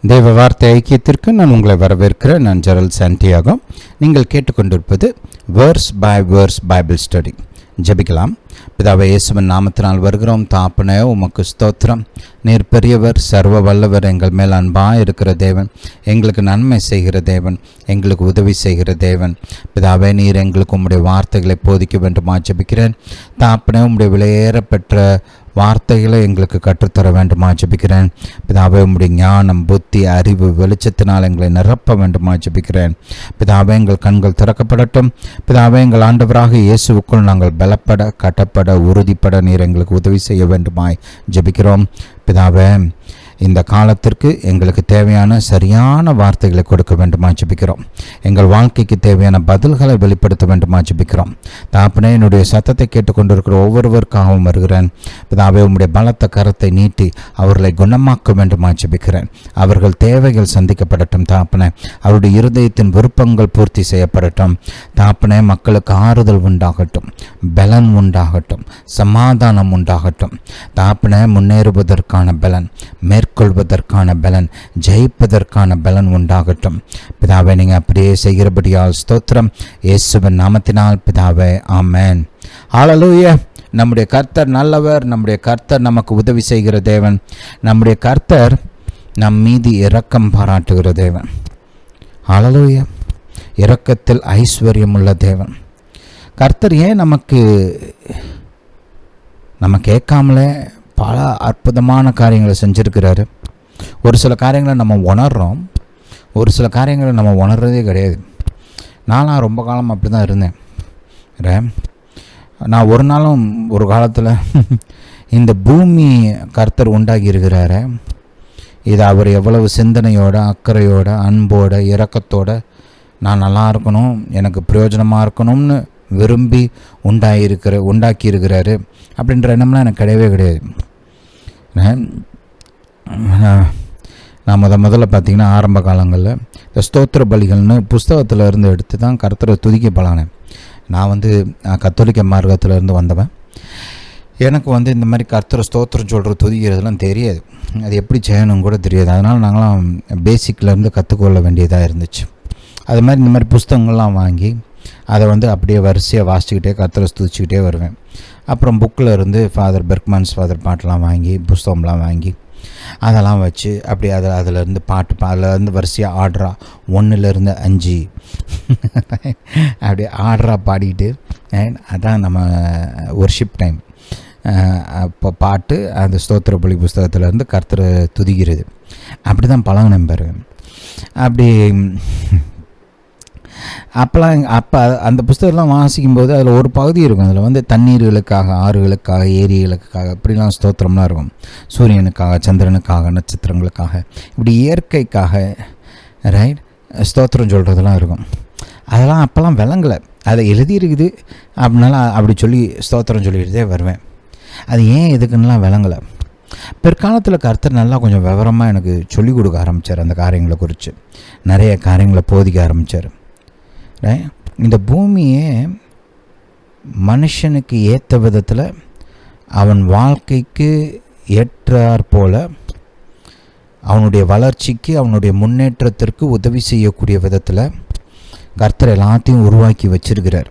தேவ வார்த்தை ஐக்கியத்திற்கு நான் உங்களை வரவேற்கிறேன். நான் ஜெரல் சாண்டியாகோ. நீங்கள் கேட்டுக்கொண்டிருப்பது verse by verse Bible study. ஜெபிக்கலாம். பிதாவே, இயேசுவின் நாமத்தினால் வருகிறோம். தாப்பனே, உமக்கு ஸ்தோத்திரம். நீர் பெரியவர், சர்வ வல்லவர், எங்கள் மேல் அன்பாக இருக்கிற தேவன், எங்களுக்கு நன்மை செய்கிற தேவன், எங்களுக்கு உதவி செய்கிற தேவன். பிதாவே, நீர் எங்களுக்கு உம்முடைய வார்த்தைகளை போதிக்க வேண்டுமா ஜெபிக்கிறேன். தாப்பனே, உம்முடைய விலையேற பெற்ற வார்த்தைகளை எங்களுக்கு கற்றுத்தர வேண்டுமா ஜெபிக்கிறேன். பிதாவே, உம்முடைய ஞானம், புத்தி, அறிவு, வெளிச்சத்தினால் எங்களை நிரப்ப வேண்டுமா ஜெபிக்கிறேன். பிதாவே, எங்கள் கண்கள் திறக்கப்படட்டும். பிதாவே, எங்கள் ஆண்டவராக இயேசுவுக்குள் நாங்கள் பலப்பட, கட்டப்பட, உறுதிப்பட நீர் எங்களுக்கு உதவி செய்ய வேண்டுமாய் ஜெபிக்கிறோம். பிதாவே, இந்த காலத்திற்கு எங்களுக்கு தேவையான சரியான வார்த்தைகளை கொடுக்க வேண்டுமா ஜெபிக்கிறோம். எங்கள் வாழ்க்கைக்கு தேவையான பதில்களை வெளிப்படுத்த வேண்டுமா ஜெபிக்கிறோம். தாப்பனே, என்னுடைய சத்தத்தை கேட்டுக்கொண்டிருக்கிற ஒவ்வொருவருக்காகவும் வருகிறேன். பிதாவே, உம்முடைய பலத்த கரத்தை நீட்டி அவர்களை குணமாக்க வேண்டுமா ஜெபிக்கிறேன். அவர்கள் தேவைகள் சந்திக்கப்படட்டும். தாப்பனே, அவருடைய இருதயத்தின் விருப்பங்கள் பூர்த்தி செய்யப்படட்டும். தாப்பனே, மக்களுக்கு ஆறுதல் உண்டாகட்டும், பலன் உண்டாகட்டும், சமாதானம் உண்டாகட்டும். தாப்பனே, முன்னேறுவதற்கான பலன், மேற்கொள்வதற்கான பலன், ஜெயிப்பதற்கான பலன் உண்டாகட்டும். பிதாவே, நீங்கள் அப்படியே செய்கிறபடியால் ஸ்தோத்திரம். இயேசுவின் நாமத்தினால் பிதாவே, ஆமென். ஹல்லேலூயா. நம்முடைய கர்த்தர் நல்லவர். நம்முடைய கர்த்தர் நமக்கு உதவி செய்கிற தேவன். நம்முடைய கர்த்தர் நம் மீது இரக்கம் பாராட்டுகிற தேவன். ஹல்லேலூயா. இரக்கத்தில் ஐஸ்வர்யம் உள்ள தேவன். கர்த்தர் ஏன் நம்ம கேட்காமலே பல அற்புதமான காரியங்களை செஞ்சுருக்கிறாரு. ஒரு சில காரியங்களை நம்ம உணர்கிறோம், ஒரு சில காரியங்களை நம்ம உணர்றதே கிடையாது. நான்லாம் ரொம்ப காலம் அப்படி தான் இருந்தேன். நான் ஒரு நாளும் ஒரு காலத்தில் இந்த பூமி கர்த்தர் உண்டாகி இருக்கிறாரு, இது அவர் எவ்வளவு சிந்தனையோட, அக்கறையோட, அன்போட, இரக்கத்தோட நான் நல்லா இருக்கணும், எனக்கு பிரயோஜனமாக இருக்கணும்னு விரும்பி உண்டாக்கி இருக்கிறாரு அப்படின்ற எண்ணம்லாம் எனக்கு கிடையவே கிடையாது. நான் முதல்ல பார்த்திங்கன்னா ஆரம்ப காலங்களில் இந்த ஸ்தோத்திர பலிகள்னு புஸ்தகத்தில் இருந்து எடுத்து தான் கர்த்தரை துதிக்க பழகினேன். நான் கத்தோலிக்க மார்க்கத்திலேருந்து வந்தவன். எனக்கு இந்த மாதிரி கர்த்தரை ஸ்தோத்திரம் சொல்கிற துதிக்கிறதுலாம் தெரியாது, அது எப்படி செய்யணும் கூட தெரியாது. அதனால் நாங்களாம் பேசிக்லேருந்து கற்றுக்கொள்ள வேண்டியதாக இருந்துச்சு. அது மாதிரி இந்த மாதிரி புஸ்தகங்கள்லாம் வாங்கி அதை அப்படியே வரிசையாக வாசிச்சுக்கிட்டே கர்த்தரை துதிச்சுக்கிட்டே வருவேன். அப்புறம் புக்கில் இருந்து ஃபாதர் பெர்க்மன்ஸ் ஃபாதர் பாட்டெலாம் வாங்கி, புஸ்தகம்லாம் வாங்கி அதெல்லாம் வச்சு அப்படியே அதிலேருந்து அதிலேருந்து வரிசையாக ஆர்டரா 1லேருந்து 5 அப்படியே ஆர்டராக பாடிக்கிட்டு, அதான் நம்ம ஒர்ஷிப் டைம். அப்போ பாட்டு அந்த ஸ்தோத்திர பலி புஸ்தகத்திலேருந்து கர்த்தரை துதிக்கிறது அப்படி தான் பழகினேன் பாரு. அப்படி அப்போ அந்த புஸ்தகம்லாம் வாசிக்கும்போது அதில் ஒரு பகுதி இருக்கும், அதில் தண்ணீர்களுக்காக, ஆறுகளுக்காக, ஏரிகளுக்காக இப்படிலாம் ஸ்தோத்திரம்லாம் இருக்கும். சூரியனுக்காக, சந்திரனுக்காக, நட்சத்திரங்களுக்காக, இப்படி இயற்கைக்காக ஸ்தோத்திரம் சொல்கிறதுலாம் இருக்கும். அதெல்லாம் அப்போல்லாம் விளங்கலை, அதை எழுதியிருக்குது அப்படின்னால அப்படி சொல்லி ஸ்தோத்திரம் சொல்லிக்கிட்டே வருவேன். அது ஏன் எதுக்குன்னெலாம் விளங்கலை. பிற்காலத்தில் கர்த்தர் நல்லா கொஞ்சம் விவரமாக எனக்கு சொல்லிக் கொடுக்க ஆரம்பித்தார். அந்த காரியங்களை குறித்து நிறைய காரியங்களை போதிக்க ஆரம்பித்தார். இந்த பூமியே மனுஷனுக்கு ஏற்ற விதத்தில், அவன் வாழ்க்கைக்கு ஏற்றாற் போல, அவனுடைய வளர்ச்சிக்கு, அவனுடைய முன்னேற்றத்திற்கு உதவி செய்யக்கூடிய விதத்தில் கர்த்தர் எல்லாத்தையும் உருவாக்கி வச்சிருக்கிறார்.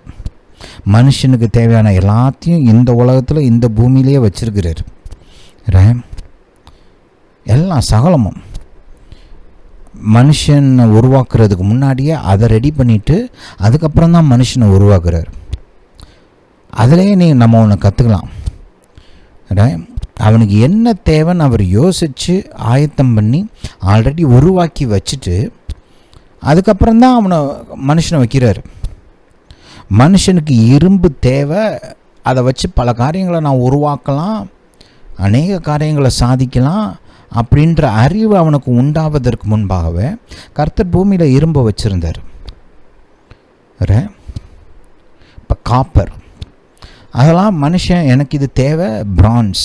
மனுஷனுக்கு தேவையான எல்லாத்தையும் இந்த உலகத்தில், இந்த பூமியிலேயே வச்சிருக்கிறார். எல்லாம் சகலமும் மனுஷனை உருவாக்குறதுக்கு முன்னாடியே அதை ரெடி பண்ணிவிட்டு அதுக்கப்புறம் தான் மனுஷனை உருவாக்குறார். அதிலே நம்ம ஒன்று கற்றுக்கலாம். அவனுக்கு என்ன தேவைன்னு அவர் யோசித்து ஆயத்தம் பண்ணி ஆல்ரெடி உருவாக்கி வச்சுட்டு அதுக்கப்புறம் தான் மனுஷனை வைக்கிறார். மனுஷனுக்கு இரும்பு தேவை, அதை வச்சு பல காரியங்களை நான் உருவாக்கலாம், அநேக காரியங்களை சாதிக்கலாம் அப்படின்ற அறிவு அவனுக்கு உண்டாவதற்கு முன்பாகவே கர்த்தர் பூமியில் இரும்பை வச்சுருந்தார். இப்போ காப்பர், அதெல்லாம் மனுஷன் எனக்கு இது தேவை, பிரான்ஸ்,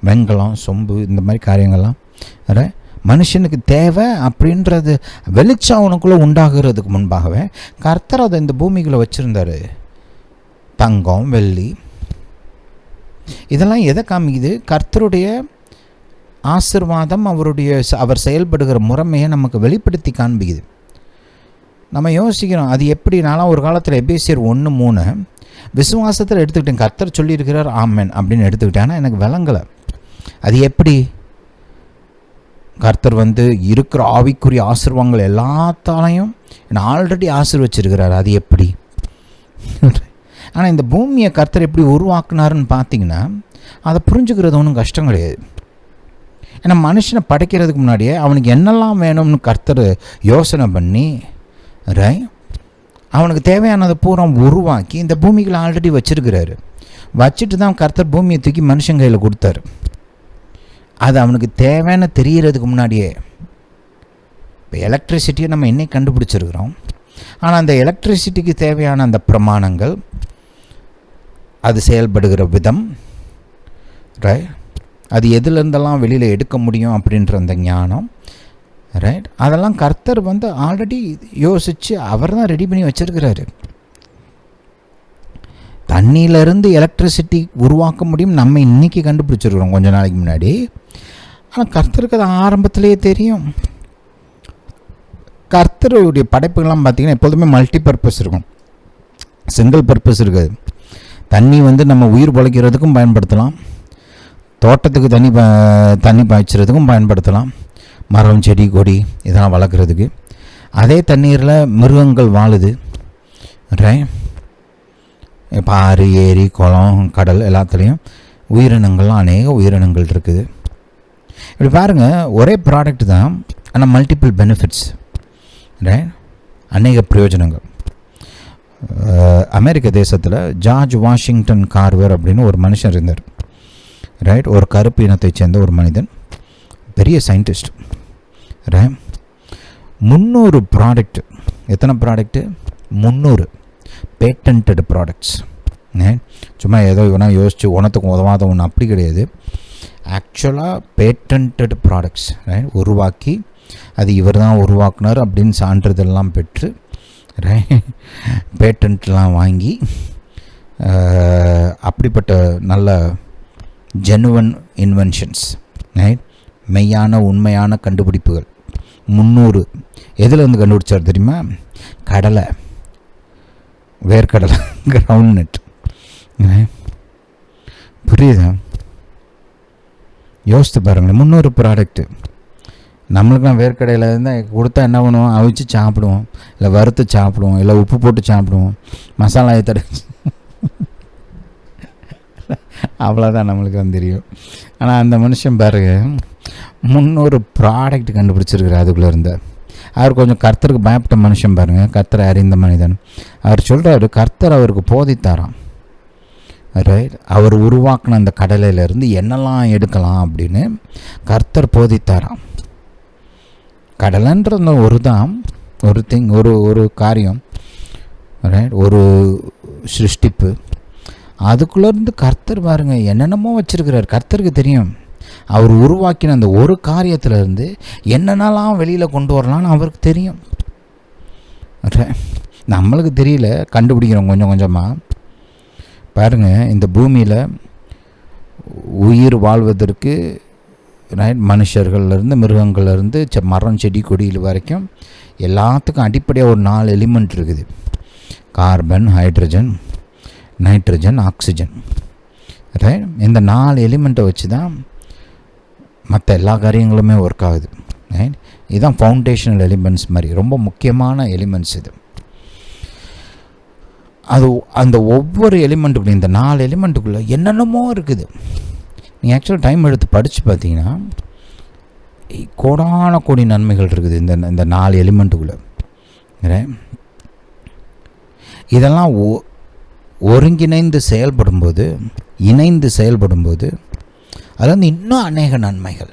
வெண்கலம், சொம்பு, இந்த மாதிரி காரியங்கள்லாம் மனுஷனுக்கு தேவை அப்படின்றது வெளிச்சம் அவனுக்குள்ளே உண்டாகிறதுக்கு முன்பாகவே கர்த்தர் அதை இந்த பூமிகளை வச்சுருந்தார். தங்கம், வெள்ளி, இதெல்லாம் எதை காமிக்குது? கர்த்தருடைய ஆசீர்வாதம் அவர் செயல்படுகிற முறைமையை நமக்கு வெளிப்படுத்தி காண்பிக்குது. நம்ம யோசிக்கிறோம், அது எப்படி? நான்லாம் ஒரு காலத்தில் எபேசியர் 1:3 விசுவாசத்தில் எடுத்துக்கிட்டேன். கர்த்தர் சொல்லியிருக்கிறார், ஆமென் அப்படின்னு எடுத்துக்கிட்டேன். ஆனால் எனக்கு விளங்கலை, அது எப்படி? கர்த்தர் இருக்கிற ஆவிக்குரிய ஆசீர்வாதங்கள் எல்லாத்தாலையும் என்னை ஆல்ரெடி ஆசீர்வச்சிருக்கிறார், அது எப்படி? ஆனால் இந்த பூமியை கர்த்தர் எப்படி உருவாக்குனாருன்னு பார்த்தீங்கன்னா, அதை புரிஞ்சுக்கிறது ஒன்றும் கஷ்டம் கிடையாது. ஏன்னா மனுஷனை படைக்கிறதுக்கு முன்னாடியே அவனுக்கு என்னெல்லாம் வேணும்னு கர்த்தர் யோசனை பண்ணி அவனுக்கு தேவையானதை பூரா உருவாக்கி இந்த பூமிகளை ஆல்ரெடி வச்சிருக்கிறாரு. வச்சுட்டு தான் கர்த்தர் பூமியை தூக்கி மனுஷன் கையில் கொடுத்தாரு. அது அவனுக்கு தேவையான தெரிகிறதுக்கு முன்னாடியே. இப்போ எலக்ட்ரிசிட்டியை நம்ம இன்னைக்கு கண்டுபிடிச்சிருக்கிறோம். ஆனால் அந்த எலக்ட்ரிசிட்டிக்கு தேவையான அந்த பிரமாணங்கள், அது செயல்படுகிற விதம், அது எதுலேருந்தெல்லாம் வெளியில் எடுக்க முடியும் அப்படின்ற அந்த ஞானம், அதெல்லாம் கர்த்தர் ஆல்ரெடி யோசித்து அவர் தான் ரெடி பண்ணி வச்சிருக்கிறாரு. தண்ணியிலேருந்து எலக்ட்ரிசிட்டி உருவாக்க முடியும் நம்ம இன்றைக்கி கண்டுபிடிச்சிருக்கிறோம் கொஞ்ச நாளைக்கு முன்னாடி. ஆனால் கர்த்தருக்கு அது ஆரம்பத்திலேயே தெரியும். கர்த்தருடைய படைப்புகள்லாம் பார்த்திங்கன்னா எப்போதுமே மல்டி பர்பஸ் இருக்கும், சிங்கிள் பர்பஸ் இருக்காது. தண்ணி நம்ம உயிர் பிழைக்கிறதுக்கும் பயன்படுத்தலாம், தோட்டத்துக்கு தண்ணி பாய்ச்சறதுக்கும் பயன்படுத்தலாம், மரம் செடி கொடி இதெல்லாம் வளர்க்குறதுக்கு. அதே தண்ணீரில் மிருகங்கள் வாழுது. இப்போ ஆறு, ஏரி, குளம், கடல் எல்லாத்துலேயும் உயிரினங்கள்லாம் அநேக உயிரினங்கள் இருக்குது. இப்படி பாருங்கள், ஒரே ப்ராடக்ட் தான், ஆனால் மல்டிபிள் பெனிஃபிட்ஸ், அநேக பிரயோஜனங்கள். அமெரிக்க தேசத்தில் ஜார்ஜ் வாஷிங்டன் கார்வர் அப்படின்னு ஒரு மனுஷன் இருந்தார். ஒரு கருப்பு இனத்தை சேர்ந்த ஒரு மனிதன், பெரிய சயின்டிஸ்ட். 300 ப்ராடக்ட், எத்தனை ப்ராடக்ட்டு? 300 patent products. சும்மா ஏதோ இவனா யோசித்து உனத்துக்கும் உதவாத ஒன்று அப்படி கிடையாது. ஆக்சுவலாக பேட்டன்ட் ப்ராடக்ட்ஸ் உருவாக்கி, அது இவர் தான் உருவாக்குனார் அப்படின்னு சான்றிதழெல்லாம் பெற்று பேட்டன்ட்லாம் வாங்கி, அப்படிப்பட்ட நல்ல ஜெனுவன் இன்வென்ஷன்ஸ், மெய்யான உண்மையான கண்டுபிடிப்புகள் 300. எதில் கண்டுபிடிச்சார் தெரியுமா? கடலை, வேர்க்கடலை, கிரவுண்ட் நட். புரியுதா? யோசித்து பாருங்களேன், 300 ப்ராடக்ட்டு. நம்மளுக்குலாம் வேர்க்கடையில் இருந்தால் கொடுத்தா என்ன பண்ணுவோம்? அவிச்சு சாப்பிடுவோம், இல்லை வறுத்து சாப்பிடுவோம், இல்லை உப்பு போட்டு சாப்பிடுவோம், மசாலா தடவி, அவ்வளோதான் நம்மளுக்கு தெரியும். ஆனால் அந்த மனுஷன் பாருங்க 300 ப்ராடக்ட் கண்டுபிடிச்சிருக்கிறார். அதுக்குள்ளே இருந்த அவர் கொஞ்சம் கர்த்தருக்கு பயப்பட்ட மனுஷன் பாருங்கள், கர்த்தரை அறிந்த மனிதன். அவர் சொல்கிறாரு, கர்த்தர் அவருக்கு போதித்தாராம். அவர் உருவாக்கின அந்த கடலையிலேருந்து என்னெல்லாம் எடுக்கலாம் அப்படின்னு கர்த்தர் போதித்தாராம். கடலைன்ற ஒரு திங், ஒரு காரியம், ஒரு சிருஷ்டிப்பு. அதுக்குள்ளேருந்து கர்த்தர் பாருங்க என்னென்னமோ வச்சுருக்கிறார். கர்த்தருக்கு தெரியும், அவர் உருவாக்கின அந்த ஒரு காரியத்திலேருந்து என்னென்னலாம் வெளியில் கொண்டு வரலான்னு அவருக்கு தெரியும். நம்மளுக்கு தெரியல, கண்டுபிடிக்கிறோம் கொஞ்சம் கொஞ்சமாக. பாருங்கள், இந்த பூமியில் உயிர் வாழ்வதற்கு மனுஷர்கள்லேருந்து மிருகங்கள்லேருந்து மரம் செடி கொடியில் வரைக்கும் எல்லாத்துக்கும் அடிப்படையாக ஒரு 4 எலிமெண்ட் இருக்குது. Carbon, hydrogen, nitrogen, oxygen. இந்த 4 எலிமெண்ட்டை வச்சு தான் மற்ற எல்லா காரியங்களுமே ஒர்க் ஆகுது. இதுதான் ஃபவுண்டேஷனல் எலிமெண்ட்ஸ் மாதிரி, ரொம்ப முக்கியமான எலிமெண்ட்ஸ் இது. அது அந்த ஒவ்வொரு எலிமெண்ட்டுக்குள்ளே, இந்த 4 எலிமெண்ட்டுக்குள்ளே என்னென்னமோ இருக்குது. நீங்கள் ஆக்சுவலாக டைம் எடுத்து படித்து பார்த்தீங்கன்னா கோடான கோடி நன்மைகள் இருக்குது இந்த 4 எலிமெண்ட்டுக்குள்ளே. இதெல்லாம் ஒருங்கிணைந்து செயல்படும்போது, இணைந்து செயல்படும்போது அது இன்னும் அநேக நன்மைகள்.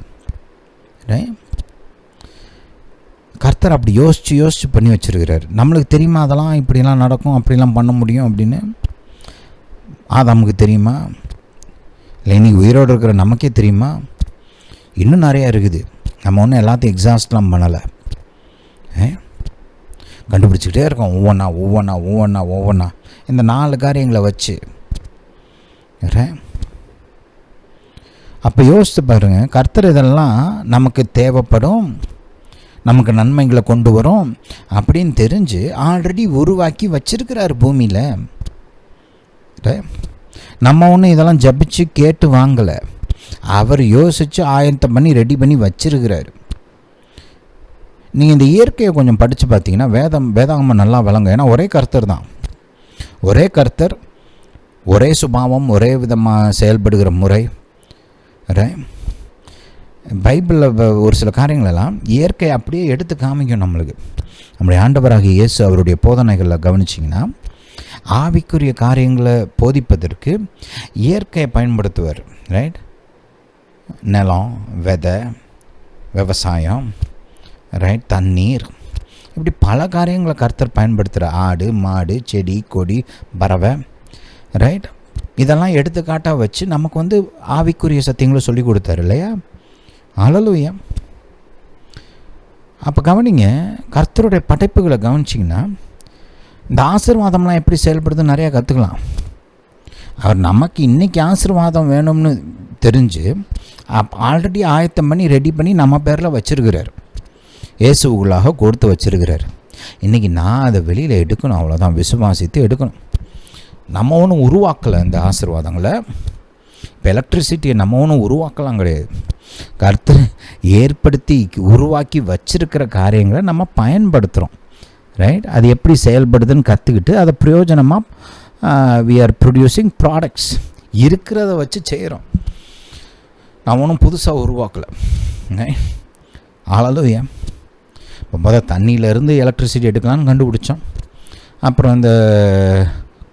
கர்த்தர் அப்படி யோசித்து பண்ணி வச்சுருக்கிறார். நம்மளுக்கு தெரியுமா அதெல்லாம் இப்படிலாம் நடக்கும், அப்படிலாம் பண்ண முடியும் அப்படின்னு? நமக்கு தெரியுமா? இல்லை இன்றைக்கி உயிரோடு இருக்கிற நமக்கே தெரியுமா? இன்னும் நிறையா இருக்குது. நம்ம ஒன்றும் எல்லாத்தையும் எக்ஸாஸ்ட்லாம் பண்ணலை, கண்டுபிடிச்சிக்கிட்டே இருக்கோம் ஒவ்வொன்றா இந்த 4 காரியங்களை வச்சு. அப்போ யோசித்து பாருங்கள், கர்த்தர் இதெல்லாம் நமக்கு தேவைப்படும், நமக்கு நன்மைகளை கொண்டு வரும் அப்படின்னு தெரிஞ்சு ஆல்ரெடி உருவாக்கி வச்சிருக்கிறார் பூமியில். நம்ம ஒன்றும் இதெல்லாம் ஜபிச்சு கேட்டு வாங்கலை, அவர் யோசித்து ஆயத்தம் பண்ணி ரெடி பண்ணி வச்சிருக்கிறார். நீங்கள் இந்த இயற்கையை கொஞ்சம் படித்து பார்த்தீங்கன்னா வேதாகமம் நல்லா விளங்கும். ஏன்னா ஒரே கர்த்தர் தான், ஒரே கர்த்தர், ஒரே சுபாவம், ஒரே விதமாக செயல்படுகிற முறை. பைபிளில் ஒரு சில காரியங்களெல்லாம் இயற்கை அப்படியே எடுத்து காமிக்கும் நம்மளுக்கு. நம்முடைய ஆண்டவராகிய இயேசு அவருடைய போதனைகளில் கவனிச்சிங்கன்னா ஆவிக்குரிய காரியங்களை போதிப்பதற்கு இயற்கையை பயன்படுத்துவார். ரைட், நிலம், விதை, விவசாயம், ரைட், தண்ணீர், இப்படி பல காரியங்களை கர்த்தர் பயன்படுத்துகிற ஆடு, மாடு, செடி, கொடி, பறவை, ரைட், இதெல்லாம் எடுத்துக்காட்டாக வச்சு நமக்கு ஆவிக்குரிய சத்தியங்களை சொல்லி கொடுத்தாரு இல்லையா? ஹல்லேலூயா. அப்போ கவனிங்க, கர்த்தருடைய படைப்புகளை கவனிச்சிங்கன்னா இந்த ஆசீர்வாதம்லாம் எப்படி செயல்படுதுன்னு நிறையா கற்றுக்கலாம். அவர் நமக்கு இன்றைக்கி ஆசீர்வாதம் வேணும்னு தெரிஞ்சு ஆல்ரெடி ஆயத்தம் பண்ணி ரெடி பண்ணி நம்ம பேரில் வச்சுருக்கிறார், இயேசுவுக்குள்ளாக கொடுத்து வச்சுருக்கிறார். இன்றைக்கி நான் அதை வெளியில் எடுக்கணும், அவ்வளோதான், விசுவாசித்து எடுக்கணும். நம்ம ஒன்றும் உருவாக்கலை இந்த ஆசீர்வாதங்களை. இப்போ எலக்ட்ரிசிட்டியை நம்ம ஒன்றும் உருவாக்கலாம் கிடையாது, கர்த்தர் ஏற்படுத்தி உருவாக்கி வச்சிருக்கிற காரியங்களை நம்ம பயன்படுத்துகிறோம். ரைட், அது எப்படி செயல்படுதுன்னு கற்றுக்கிட்டு அதை பிரயோஜனமாக வி ஆர் ப்ரொடியூசிங் ப்ராடக்ட்ஸ், இருக்கிறத வச்சு செய்கிறோம். நான் ஒன்றும் புதுசாக உருவாக்கலை. ஹல்லேலூயா. இப்போ முதல் தண்ணியிலேருந்து எலக்ட்ரிசிட்டி எடுக்கலான்னு கண்டுபிடிச்சோம். அப்புறம் இந்த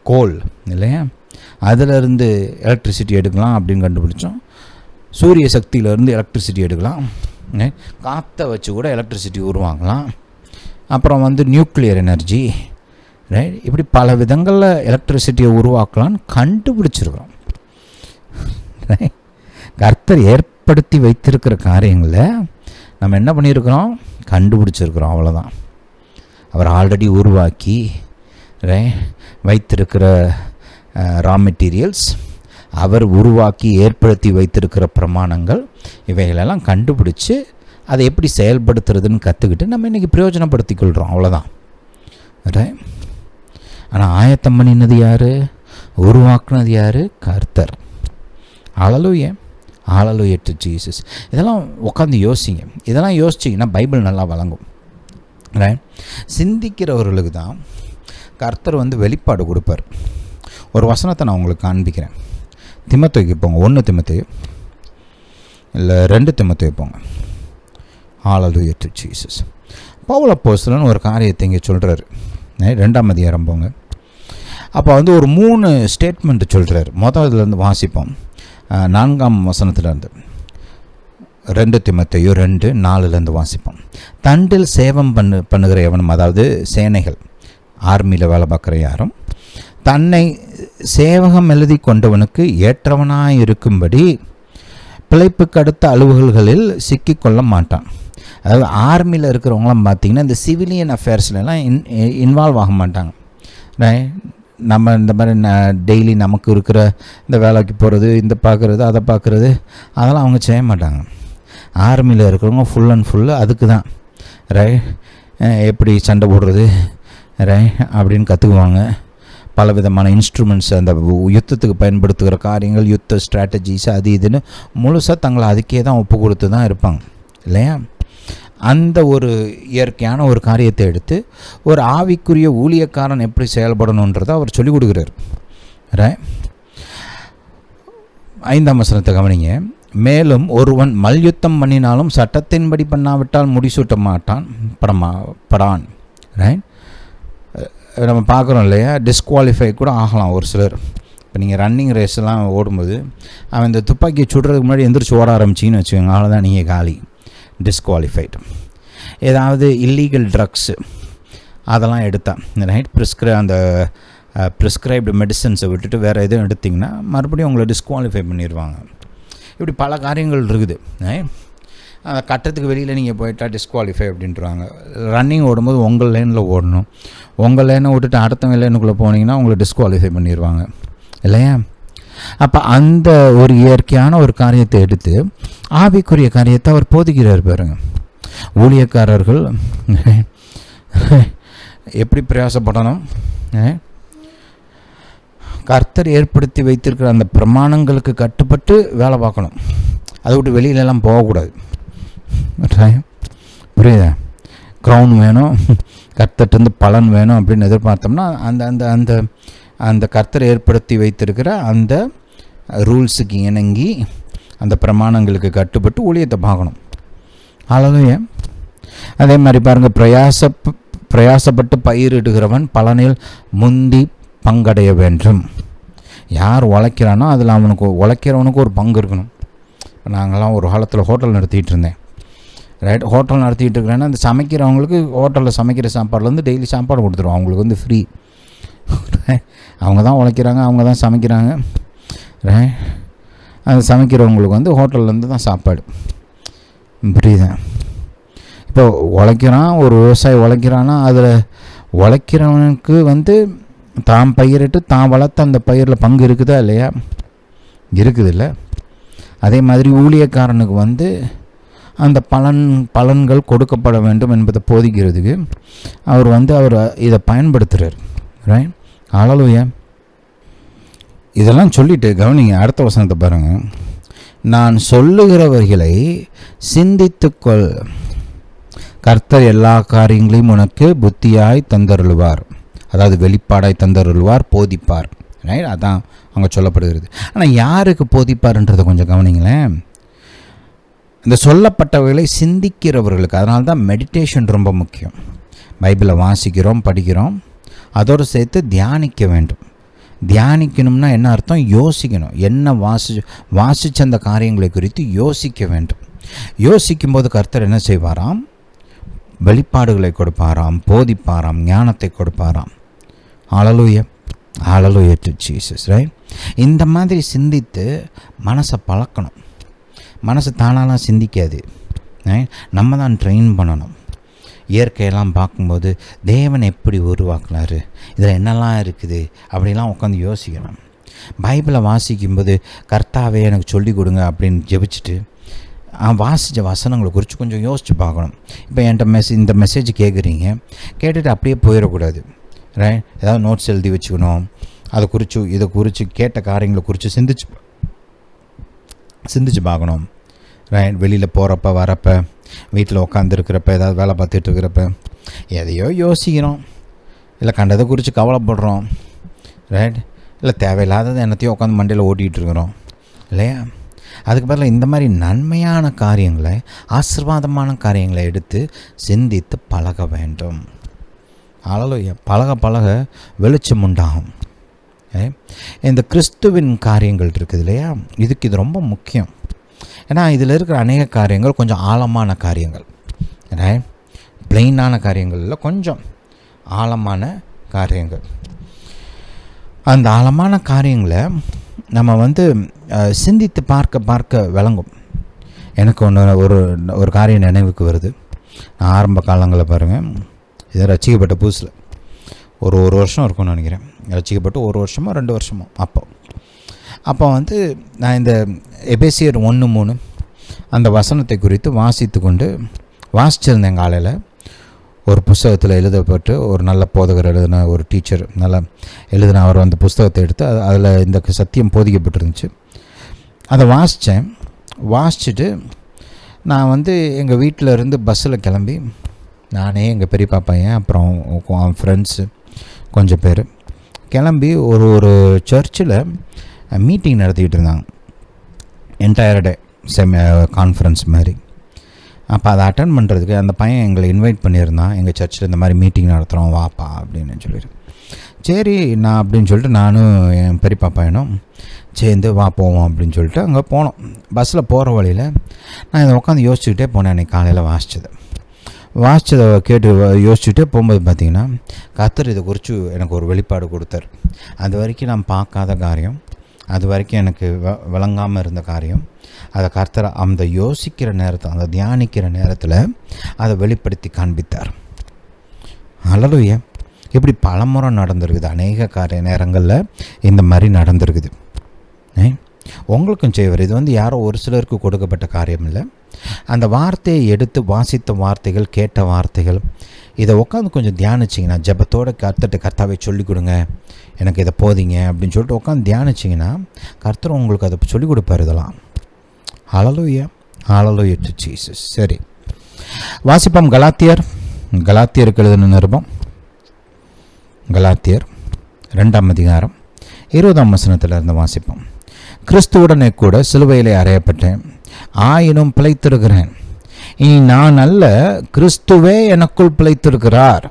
கோல் இல்லையா, அதிலிருந்து எலக்ட்ரிசிட்டி எடுக்கலாம் அப்படின்னு கண்டுபிடிச்சோம். சூரிய சக்தியிலேருந்து எலக்ட்ரிசிட்டி எடுக்கலாம், காற்றை வச்சு கூட எலக்ட்ரிசிட்டி உருவாக்கலாம். அப்புறம் நியூக்ளியர் எனர்ஜி, ரைட், இப்படி பல விதங்களில் எலக்ட்ரிசிட்டியை உருவாக்கலான்னு கண்டுபிடிச்சிருக்கிறோம். கர்த்தர் ஏற்படுத்தி வைத்திருக்கிற காரியங்களை நம்ம என்ன பண்ணியிருக்கிறோம், கண்டுபிடிச்சிருக்கிறோம், அவ்வளோதான். அவர் ஆல்ரெடி உருவாக்கி வைத்திருக்கிற ரா மெட்டீரியல்ஸ், அவர் உருவாக்கி ஏற்படுத்தி வைத்திருக்கிற பிரமாணங்கள், இவைகளெல்லாம் கண்டுபிடிச்சி அதை எப்படி செயல்படுத்துறதுன்னு கற்றுக்கிட்டு நம்ம இன்றைக்கி பிரயோஜனப்படுத்தி கொள்கிறோம், அவ்வளோதான். ஆனால் ஆயத்தம் பண்ணினது யார், உருவாக்குனது யார், கர்த்தர். ஹல்லேலூயா, ஹல்லேலூயா டு ஜீசஸ். இதெல்லாம் உட்காந்து யோசிங்க, இதெல்லாம் யோசிச்சிங்கன்னா பைபிள் நல்லா வழங்கும். ரைட், சிந்திக்கிறவர்களுக்கு தான் கர்த்தர் வெளிப்பாடு கொடுப்பார். ஒரு வசனத்தை நான் உங்களுக்கு காண்பிக்கிறேன். திமோத்தேயுக்கு போங்க, 1 திமோத்தேயு இல்லை 2 திமோத்தேயு போங்க. ஹல்லேலூயா டு ஜீசஸ். பவுல் அப்போஸ்தலன் ஒரு காரியத்தை இங்கே சொல்கிறாரு. 2ஆம் அதிகாரம் போங்க. அப்போ ஒரு 3 ஸ்டேட்மெண்ட் சொல்கிறார். முதல்லேருந்து வாசிப்போம், 4ஆம் வசனத்துலேருந்து. 2 திமோத்தேயு 2:4 வாசிப்போம். தண்டில் சேவம் பண்ணுகிற எவனும், அதாவது சேனைகள், ஆர்மியில் வேலை பார்க்குற யாரும், தன்னை சேவகம் எழுதி கொண்டவனுக்கு ஏற்றவனாய் இருக்கும்படி பிழைப்புக்கு அடுத்த அலுவல்களில் சிக்கிக்கொள்ள மாட்டான். அதாவது ஆர்மியில் இருக்கிறவங்களாம் பார்த்திங்கன்னா இந்த சிவிலியன் அஃபேர்ஸ்லாம் இன்வால்வ் ஆக மாட்டாங்க. நம்ம இந்த மாதிரி டெய்லி நமக்கு இருக்கிற இந்த வேலைக்கு போகிறது, இந்த பார்க்குறது, அதை பார்க்குறது, அதெல்லாம் அவங்க செய்ய மாட்டாங்க. ஆர்மியில் இருக்கிறவங்க ஃபுல் அண்ட் ஃபுல்லு அதுக்கு தான். எப்படி சண்டை போடுறது அப்படின்னு கற்றுக்குவாங்க. பல விதமான இன்ஸ்ட்ருமெண்ட்ஸ், அந்த யுத்தத்துக்கு பயன்படுத்துகிற காரியங்கள், யுத்த ஸ்ட்ராட்டஜிஸ், அது இதுன்னு முழுசாக தங்களை அதுக்கே தான் ஒப்பு கொடுத்து தான் இருப்பாங்க இல்லையா? அந்த ஒரு இயற்கையான ஒரு காரியத்தை எடுத்து ஒரு ஆவிக்குரிய ஊழியக்காரன் எப்படி செயல்படணுன்றதை அவர் சொல்லிக் கொடுக்குறார். 5ஆம் வசனத்தை கவனிங்க. மேலும் ஒருவன் மல்யுத்தம் பண்ணினாலும் சட்டத்தின்படி பண்ணாவிட்டால் முடிசூட்ட மாட்டான் படான். ரைட், நம்ம பார்க்குறோம் இல்லையா, டிஸ்குவாலிஃபை கூட ஆகலாம் ஒரு சிலர். இப்போ நீங்கள் ரன்னிங் ரேஸ்லாம் ஓடும்போது அவன் இந்த துப்பாக்கியை சுடுறதுக்கு முன்னாடி எந்திரிச்சு ஓட ஆரம்பிச்சிங்கன்னு வச்சுக்கோங்க, அவ்வளோதான், நீங்கள் காலி, டிஸ்குவாலிஃபைடு. ஏதாவது இல்லீகல் ட்ரக்ஸு அதெல்லாம் எடுத்தான், அந்த ப்ரிஸ்கிரைப்டு மெடிசன்ஸை விட்டுட்டு வேறு எதுவும் எடுத்திங்கன்னா மறுபடியும் உங்களை டிஸ்குவாலிஃபை பண்ணிடுவாங்க. இப்படி பல காரியங்கள் இருக்குது. அந்த கட்டத்துக்கு வெளியில் நீங்கள் போயிட்டால் டிஸ்குவாலிஃபை அப்படின்ட்டுருவாங்க. ரன்னிங் ஓடும்போது உங்கள் லைனில் ஓடணும், உங்கள் லைனை விட்டுட்டு அடுத்தவங்க லைனுக்குள்ளே போனீங்கன்னா உங்களை டிஸ்குவாலிஃபை பண்ணிடுவாங்க இல்லையா? அப்போ அந்த ஒரு இயற்கையான ஒரு காரியத்தை எடுத்து ஆவிக்குரிய காரியத்தை அவர் போதிக்கிறார் பாருங்க. ஊழியக்காரர்கள் எப்படி பிரயாசப்படணும், கர்த்தர் ஏற்படுத்தி வைத்திருக்கிற அந்த பிரமாணங்களுக்கு கட்டுப்பட்டு வேலை பார்க்கணும். அதை விட்டு வெளியிலலாம் போகக்கூடாது. புரியுதா? க்ரௌன் வேணும், கர்த்தர்கிட்ட பலன் வேணும் அப்படின்னு எதிர்பார்த்தோம்னா அந்த அந்த அந்த அந்த கர்த்தர் ஏற்படுத்தி வைத்திருக்கிற அந்த ரூல்ஸுக்கு இணங்கி அந்த பிரமாணங்களுக்கு கட்டுப்பட்டு ஊழியத்தை பார்க்கணும். ஹல்லேலூயா. அதே மாதிரி பாருங்கள், பிரயாசப்பட்டு பயிரிடுகிறவன் பலனில் முந்தி பங்கடைய வேண்டும். யார் உழைக்கிறானோ அதில் அவனுக்கு உழைக்கிறவனுக்கு ஒரு பங்கு இருக்கணும். இப்போ நாங்கள்லாம் ஒரு காலத்தில் ஹோட்டல் நடத்திட்டு இருந்தேன். ரைட், ஹோட்டல் நடத்திட்டு இருக்கிறேன்னா அந்த சமைக்கிறவங்களுக்கு ஹோட்டலில் சமைக்கிற சாப்பாடுலேருந்து டெய்லி சாப்பாடு கொடுத்துருவோம். அவங்களுக்கு வந்து ஃப்ரீ. அவங்க தான் உழைக்கிறாங்க, அவங்க தான் சமைக்கிறாங்க. ரைட், அது சமைக்கிறவங்களுக்கு வந்து ஹோட்டல்லேருந்து தான் சாப்பாடு. புரியுதா? இப்போ உழைக்கிறான், ஒரு விவசாயி உழைக்கிறான்னா அதில் உழைக்கிறவனுக்கு வந்து தான் பயிரிட்டு தான் வளர்த்த அந்த பயிரில் பங்கு இருக்குதா இல்லையா? இருக்குது இல்லை? அதே மாதிரி ஊழியக்காரனுக்கு வந்து அந்த பலன்கள் கொடுக்கப்பட வேண்டும் என்பதை போதிக்கிறதுக்கு அவர் வந்து இதை பயன்படுத்துகிறார். ரைட், ஹல்லேலூயா. இதெல்லாம் சொல்லிவிட்டு கவனிங்க, அடுத்த வசனத்தை பாருங்கள். நான் சொல்லுகிறவர்களை சிந்தித்துக்கொள், கர்த்தர் எல்லா காரியங்களையும் உனக்கு புத்தியாய் தந்தருள்வார். அதாவது வெளிப்பாடாய் தந்தருள்வார், போதிப்பார். ரைட், அதான் அங்கே சொல்லப்படுகிறது. ஆனால் யாருக்கு போதிப்பார்ன்றதை கொஞ்சம் கவனிங்களேன். இந்த சொல்லப்பட்டவைகளை சிந்திக்கிறவர்களுக்கு. அதனால தான் மெடிடேஷன் ரொம்ப முக்கியம். பைபிளை வாசிக்கிறோம், படிக்கிறோம், அதோடு சேர்த்து தியானிக்க வேண்டும். தியானிக்கணும்னா என்ன அர்த்தம்? யோசிக்கணும். என்ன வாசிச்ச அந்த காரியங்களை குறித்து யோசிக்க வேண்டும். யோசிக்கும்போது கர்த்தர் என்ன செய்வாராம்? வெளிப்பாடுகளை கொடுப்பாராம், போதிப்பாராம், ஞானத்தை கொடுப்பாராம். ஹல்லேலூயா, ஹல்லேலூயா டு ஜீசஸ். ரைட், இந்த மாதிரி சிந்தித்து மனசை பழக்கணும். மனசு தானாலாம் சிந்திக்காது, நம்ம தான் ட்ரெயின் பண்ணணும். இயற்கையெல்லாம் பார்க்கும்போது தேவன் எப்படி உருவாக்குனார், இதில் என்னெல்லாம் இருக்குது அப்படிலாம் உட்காந்து யோசிக்கணும். பைபிளை வாசிக்கும்போது கர்த்தாவே எனக்கு சொல்லிக் கொடுங்க அப்படின்னு ஜெபிச்சுட்டு வாசித்த வசனங்களை குறித்து கொஞ்சம் யோசித்து பார்க்கணும். இப்போ என்கிட்ட இந்த மெசேஜ் கேட்குறீங்க, கேட்டுட்டு அப்படியே போயிடக்கூடாது. ரைட், ஏதாவது நோட்ஸ் எழுதி வச்சுக்கணும். அதை குறித்து இதை குறித்து கேட்ட காரியங்களை குறித்து சிந்திச்சு பார்க்கணும். ரைட், வெளியில் போகிறப்ப வரப்ப, வீட்டில் உட்காந்துருக்கிறப்ப, ஏதாவது வேலை பார்த்துட்டு இருக்கிறப்ப எதையோ யோசிக்கிறோம், இல்லை கண்டதை குறித்து கவலைப்படுறோம். ரைட், இல்லை தேவையில்லாதது என்னத்தையும் உட்காந்து மண்டையில் ஓட்டிகிட்டு இருக்கிறோம் இல்லையா? அதுக்கு பதிலாக இந்த மாதிரி நன்மையான காரியங்களை, ஆசீர்வாதமான காரியங்களை எடுத்து சிந்தித்து பழக வேண்டும். ஹல்லேலூயா. பழக பழக வெளிச்சம் உண்டாகும். இந்த கிறிஸ்துவின் காரியங்கள் இருக்குது இல்லையா, இதுக்கு இது ரொம்ப முக்கியம். ஏன்னா இதில் இருக்கிற அநேக காரியங்கள் கொஞ்சம் ஆழமான காரியங்கள். பிளெயினான காரியங்கள் இல்லை, கொஞ்சம் ஆழமான காரியங்கள். அந்த ஆழமான காரியங்களை நம்ம வந்து சிந்தித்து பார்க்க விளங்கும். எனக்கு ஒரு காரியம் நினைவுக்கு வருது. நான் ஆரம்ப காலங்களில் பாருங்கள், இதை ரசிக்கப்பட்ட புதுசில் ஒரு வருஷம் இருக்கும்னு நினைக்கிறேன். ரசிக்கப்பட்டு 1 வருஷமோ 2 வருஷமோ அப்போ வந்து நான் இந்த எபேசியர் 1:3 அந்த வசனத்தை குறித்து வாசிச்சிருந்தேன். காலையில் ஒரு புஸ்தகத்தில் எழுதப்பட்டு, ஒரு நல்ல போதகர் எழுதின, ஒரு டீச்சர் நல்லா எழுதின அவர் அந்த புஸ்தகத்தை எடுத்து அதில் இந்த சத்தியம் போதிக்கப்பட்டிருந்துச்சு. அதை வாசிச்சுட்டு நான் வந்து எங்கள் வீட்டில் இருந்து பஸ்ஸில் கிளம்பி, நானே, எங்கள் பெரியப்பா பையன், அப்புறம் அவன் ஃப்ரெண்ட்ஸு கொஞ்சம் பேர் கிளம்பி ஒரு சர்ச்சில் மீட்டிங் நடத்திக்கிட்டு இருந்தாங்க. என்டையர் டே கான்ஃபரன்ஸ் மாதிரி. அப்போ அதை அட்டன் பண்ணுறதுக்கு அந்த பையன் எங்களை இன்வைட் பண்ணியிருந்தான். எங்கள் சர்ச்சில் இந்த மாதிரி மீட்டிங் நடத்துகிறோம், வாப்பா அப்படின்னு சொல்லிட்டு. சரி நான் அப்படின்னு சொல்லிட்டு நானும் என் பெரியப்பா பையனும் சேர்ந்து வா போவோம் அப்படின்னு சொல்லிட்டு அங்கே போனோம். பஸ்ஸில் போகிற வழியில் நான் இதை உட்காந்து யோசிச்சுக்கிட்டே போனேன். அன்றைக்கி காலையில் வாசித்ததை கேட்டு யோசிச்சுட்டே போகும்போது பார்த்திங்கன்னா கர்த்தர் இதை குறித்து எனக்கு ஒரு வெளிப்பாடு கொடுத்தார். அது வரைக்கும் நான் பார்க்காத காரியம், அது வரைக்கும் எனக்கு விளங்காமல் இருந்த காரியம், அதை கர்த்தர் அந்த யோசிக்கிற நேரத்தில், அந்த தியானிக்கிற நேரத்தில் அதை வெளிப்படுத்தி காண்பித்தார். ஹல்லேலூயா. இப்படி பலமுறை நடந்திருக்குது. அநேக நேரங்களில் இந்த மாதிரி நடந்திருக்குது. உங்களுக்கும் செய்வார். இது வந்து யாரோ ஒரு சிலருக்கு கொடுக்கப்பட்ட காரியம் இல்லை. அந்த வார்த்தையை எடுத்து வாசித்த வார்த்தைகள், கேட்ட வார்த்தைகள், இதை உட்காந்து கொஞ்சம் தியானிச்சிங்கன்னா, ஜெபத்தோடு கர்த்தாவே சொல்லிக் கொடுங்க, எனக்கு இதை போதிங்க அப்படின்னு சொல்லிட்டு உட்காந்து தியானிச்சிங்கன்னா கர்த்தர் உங்களுக்கு அதை சொல்லிக் கொடுப்பார். இதெல்லாம் ஹல்லேலூயா, ஹல்லேலூயா டு ஜீசஸ். சரி, வாசிப்போம். கலாத்தியருக்கு எழுதின நிருபம், கலாத்தியர் 2ஆம் அதிகாரம் 20ஆம் வசனத்தில் இருந்து வாசிப்போம். கிறிஸ்துவுடனே கூட சிலுவையிலே அறையப்பட்டேன், ஆயினும் பிழைத்திருக்கிறேன். இனி நான் அல்ல, கிறிஸ்துவே எனக்குள் பிழைத்திருக்கிறார்.